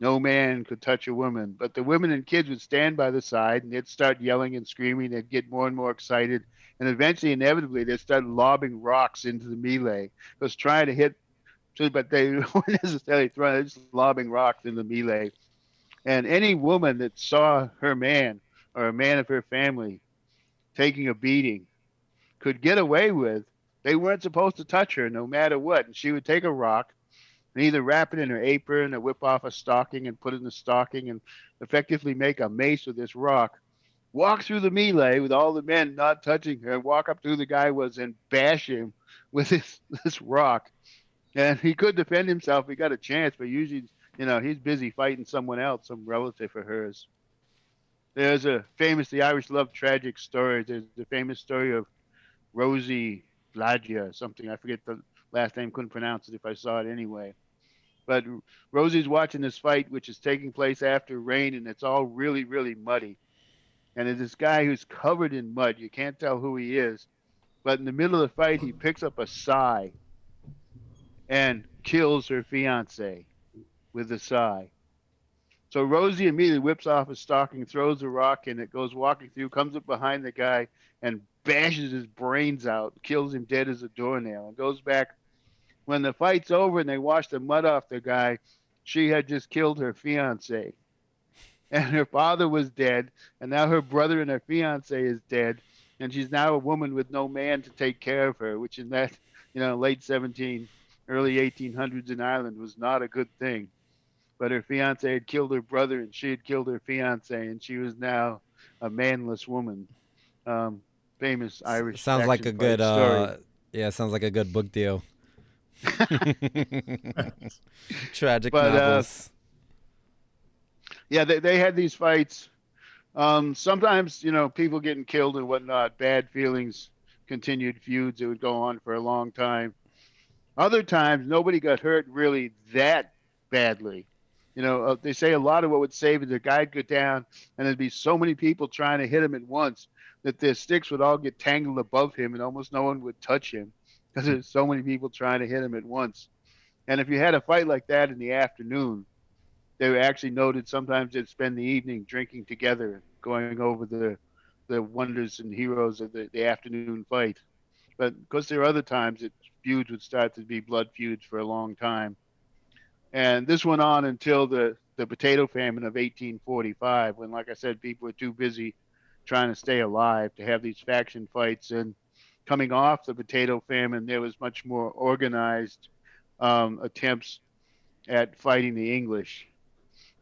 No man could touch a woman, but the women and kids would stand by the side and they'd start yelling and screaming. They'd get more and more excited. And eventually, inevitably, they'd start lobbing rocks into the melee. Because trying to hit, but they weren't necessarily throwing, they're just lobbing rocks in the melee. And any woman that saw her man or a man of her family taking a beating could get away with, they weren't supposed to touch her no matter what. And she would take a rock and either wrap it in her apron or whip off a stocking and put it in the stocking and effectively make a mace with this rock, walk through the melee with all the men not touching her, walk up to who the guy was and bash him with this rock. And he could defend himself if he got a chance, but usually, he's busy fighting someone else, some relative of hers. There's the Irish love tragic story. There's the famous story of Rosie Blagia or something. I forget the last name, couldn't pronounce it if I saw it anyway. But Rosie's watching this fight, which is taking place after rain, and it's all really, really muddy. And there's this guy who's covered in mud. You can't tell who he is. But in the middle of the fight, he picks up a sai and kills her fiance with the sai. So Rosie immediately whips off a stocking, throws a rock, and it goes walking through, comes up behind the guy, and bashes his brains out, kills him dead as a doornail, and goes back. When the fight's over and they wash the mud off the guy, she had just killed her fiance. And her father was dead, and now her brother and her fiance is dead, and she's now a woman with no man to take care of her, which in that, late 17, early 1800s in Ireland was not a good thing. But her fiance had killed her brother, and she had killed her fiance, and she was now a manless woman. Famous Irish sounds like a good story. Yeah, sounds like a good book deal. Tragic But novels. yeah, they had these fights. Sometimes, people getting killed and whatnot, bad feelings, continued feuds that would go on for a long time. Other times, nobody got hurt really that badly. They say a lot of what would save is a guy'd go down and there'd be so many people trying to hit him at once that their sticks would all get tangled above him and almost no one would touch him because there's so many people trying to hit him at once. And if you had a fight like that in the afternoon, they were actually noted sometimes they'd spend the evening drinking together, going over the wonders and heroes of the afternoon fight. But because there are other times that feuds would start to be blood feuds for a long time. And this went on until the potato famine of 1845, when, like I said, people were too busy trying to stay alive to have these faction fights. And coming off the potato famine, there was much more organized attempts at fighting the English,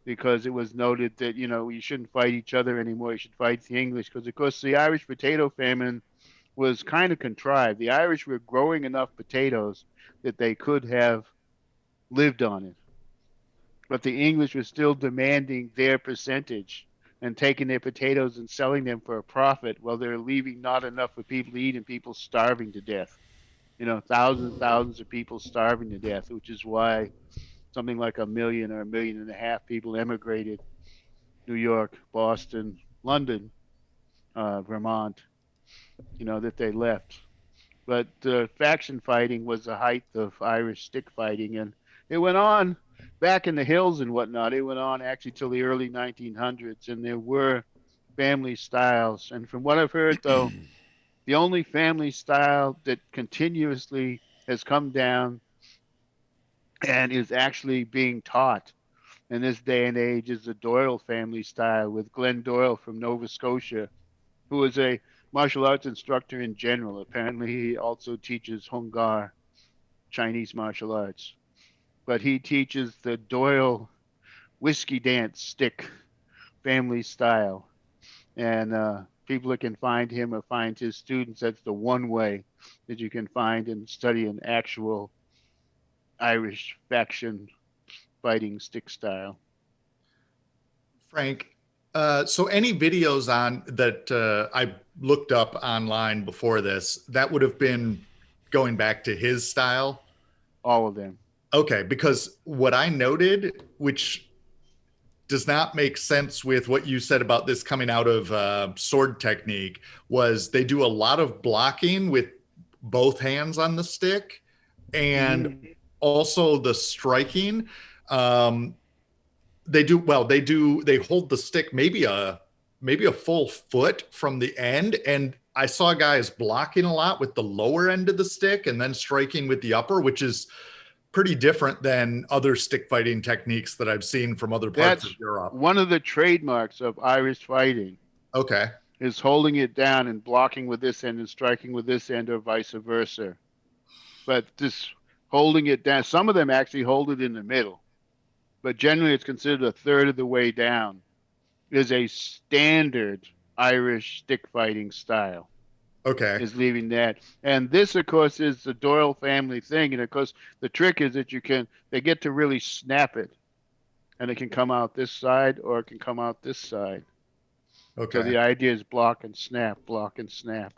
because it was noted that you shouldn't fight each other anymore. You should fight the English, because of course the Irish potato famine was kind of contrived. The Irish were growing enough potatoes that they could have lived on it, but the English were still demanding their percentage and taking their potatoes and selling them for a profit, while they're leaving not enough for people to eat and people starving to death. Thousands and thousands of people starving to death, which is why something like 1 million or 1.5 million people emigrated. New York, Boston, London, Vermont, that they left. But faction fighting was the height of Irish stick fighting, and it went on back in the hills and whatnot. It went on actually till the early 1900s, and there were family styles. And from what I've heard, though, the only family style that continuously has come down and is actually being taught in this day and age is the Doyle family style, with Glenn Doyle from Nova Scotia, who is a martial arts instructor in general. Apparently, he also teaches Hung Gar, Chinese martial arts. But he teaches the Doyle whiskey dance stick family style. And people that can find him or find his students, that's the one way that you can find and study an actual Irish faction fighting stick style. Frank, so any videos on that I looked up online before this, that would have been going back to his style? All of them. Okay, because what I noted, which does not make sense with what you said about this coming out of sword technique, was they do a lot of blocking with both hands on the stick, and also the striking. They hold the stick maybe a full foot from the end, and I saw guys blocking a lot with the lower end of the stick and then striking with the upper, which is pretty different than other stick fighting techniques that I've seen from other parts of Europe. One of the trademarks of Irish fighting. Okay. Is holding it down and blocking with this end and striking with this end, or vice versa. But this holding it down, some of them actually hold it in the middle, but generally it's considered a third of the way down, is a standard Irish stick fighting style. Okay. Is leaving that. And this, of course, is the Doyle family thing. And of course, the trick is that they get to really snap it. And it can come out this side or it can come out this side. Okay. So the idea is block and snap, block and snap.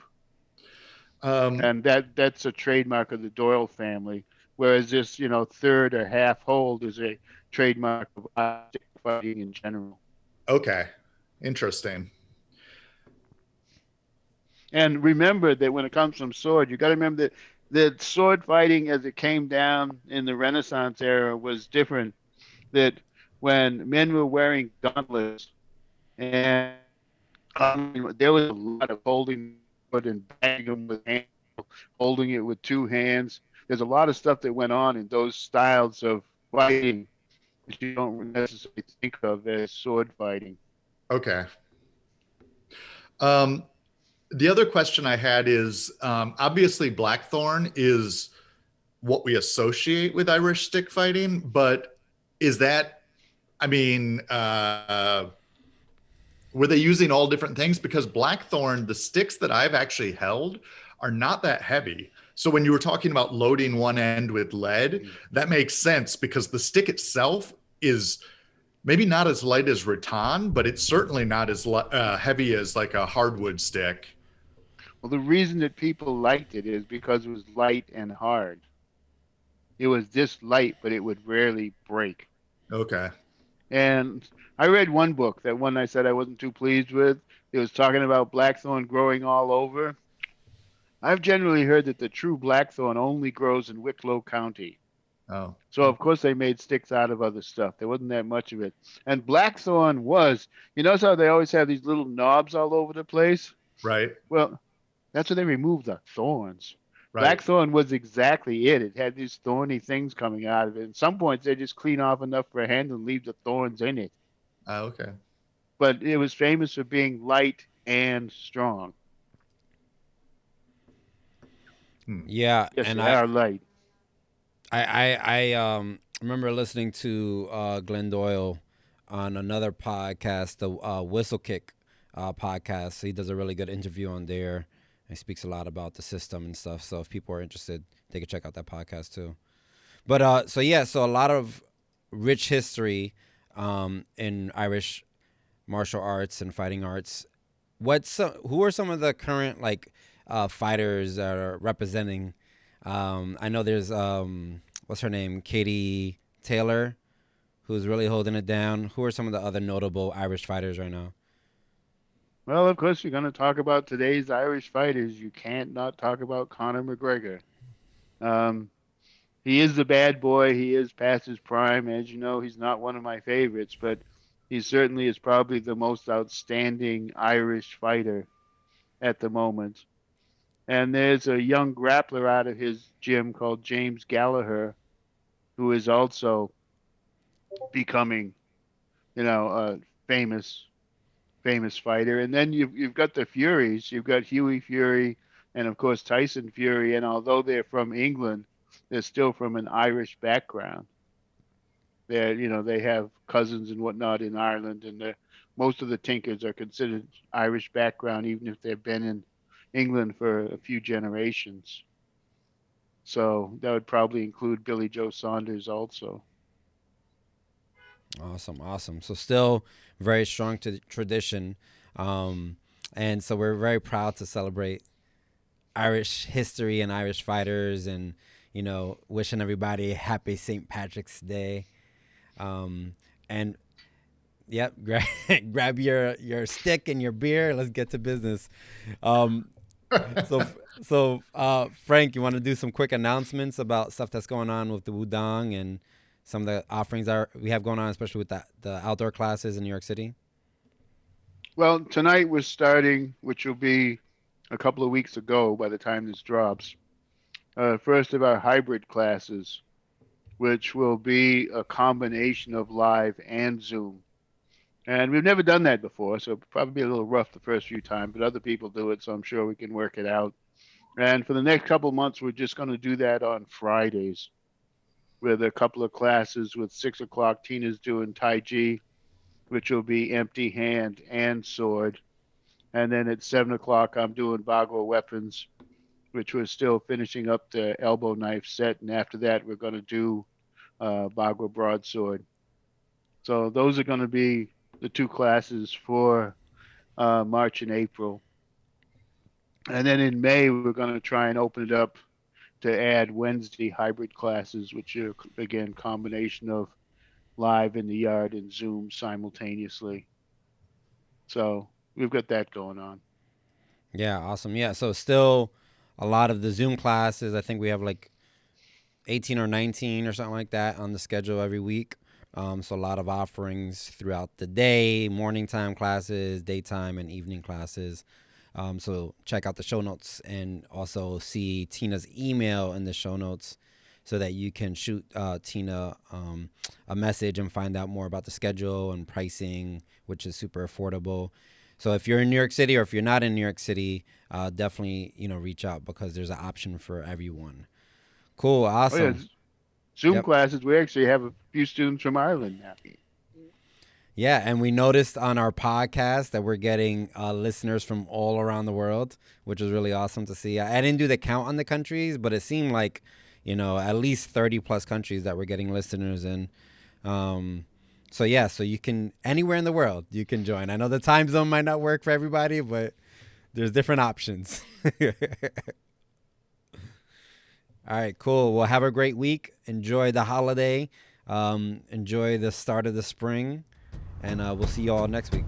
And that's a trademark of the Doyle family. Whereas this, third or half hold is a trademark of stick fighting in general. Okay. Interesting. And remember that when it comes from sword, you got to remember that sword fighting as it came down in the Renaissance era was different. That when men were wearing gauntlets, and there was a lot of holding it and banging them with hands, holding it with two hands. There's a lot of stuff that went on in those styles of fighting that you don't necessarily think of as sword fighting. Okay. The other question I had is, obviously Blackthorn is what we associate with Irish stick fighting, but is that, were they using all different things? Because Blackthorn, the sticks that I've actually held are not that heavy. So when you were talking about loading one end with lead, Mm. that makes sense because the stick itself is maybe not as light as rattan, but it's certainly not as heavy as like a hardwood stick. Well, the reason that people liked it is because it was light and hard. It was this light, but it would rarely break. Okay. And I read one book, that one I said I wasn't too pleased with. It was talking about blackthorn growing all over. I've generally heard that the true blackthorn only grows in Wicklow County. Oh. So of course they made sticks out of other stuff. There wasn't that much of it. And blackthorn was, you notice how they always have these little knobs all over the place? Right. Well, that's where they removed the thorns. Right. Blackthorn was exactly it. It had these thorny things coming out of it. At some points they just clean off enough for a hand and leave the thorns in it. Oh, okay. But it was famous for being light and strong. Yeah, Yes, and they are light. I remember listening to Glenn Doyle on another podcast, the Whistle Kick podcast. He does a really good interview on there. He speaks a lot about the system and stuff. So if people are interested, they can check out that podcast too. But so a lot of rich history in Irish martial arts and fighting arts. Who are some of the current fighters that are representing? I know there's what's her name, Katie Taylor, who's really holding it down. Who are some of the other notable Irish fighters right now? Well, of course, you're going to talk about today's Irish fighters. You can't not talk about Conor McGregor. Um, he is the bad boy. He is past his prime. As you know, he's not one of my favorites, but he certainly is probably the most outstanding Irish fighter at the moment. And there's a young grappler out of his gym called James Gallagher, who is also becoming, a famous fighter. And then you've got the Furies. You've got Huey Fury and of course Tyson Fury. And although they're from England, they're still from an Irish background. They have cousins and whatnot in Ireland, and most of the Tinkers are considered Irish background, even if they've been in England for a few generations. So that would probably include Billy Joe Saunders also. Awesome. So still very strong tradition, and so we're very proud to celebrate Irish history and Irish fighters, and wishing everybody a happy St. Patrick's Day. And yep, grab your stick and your beer. Let's get to business. So Frank, you want to do some quick announcements about stuff that's going on with the Wudang and some of the offerings we have going on, especially with the outdoor classes in New York City? Well, tonight we're starting, which will be a couple of weeks ago by the time this drops. First of our hybrid classes, which will be a combination of live and Zoom. And we've never done that before, so it'll probably be a little rough the first few times, but other people do it, so I'm sure we can work it out. And for the next couple of months, we're just going to do that on Fridays with a couple of classes. With 6 o'clock, Tina's doing Tai Chi, which will be empty hand and sword. And then at 7 o'clock, I'm doing Bagua weapons, which we're still finishing up the elbow knife set. And after that, we're going to do Bagua broadsword. So those are going to be the two classes for March and April. And then in May, we're going to try and open it up to add Wednesday hybrid classes, which are, again, combination of live in the yard and Zoom simultaneously. So we've got that going on. Yeah, awesome. Yeah, so still a lot of the Zoom classes. I think we have like 18 or 19 or something like that on the schedule every week. So a lot of offerings throughout the day, morning time classes, daytime and evening classes. So check out the show notes and also see Tina's email in the show notes so that you can shoot Tina a message and find out more about the schedule and pricing, which is super affordable. So if you're in New York City or if you're not in New York City, definitely, reach out because there's an option for everyone. Cool. Awesome. Oh, yeah. Zoom classes, we actually have a few students from Ireland now. Yeah, and we noticed on our podcast that we're getting listeners from all around the world, which is really awesome to see. I didn't do the count on the countries, but it seemed like, at least 30 plus countries that we're getting listeners in. So yeah, so you can, anywhere in the world, you can join. I know the time zone might not work for everybody, but there's different options. All right, cool. Well, have a great week. Enjoy the holiday. Enjoy the start of the spring. And we'll see you all next week.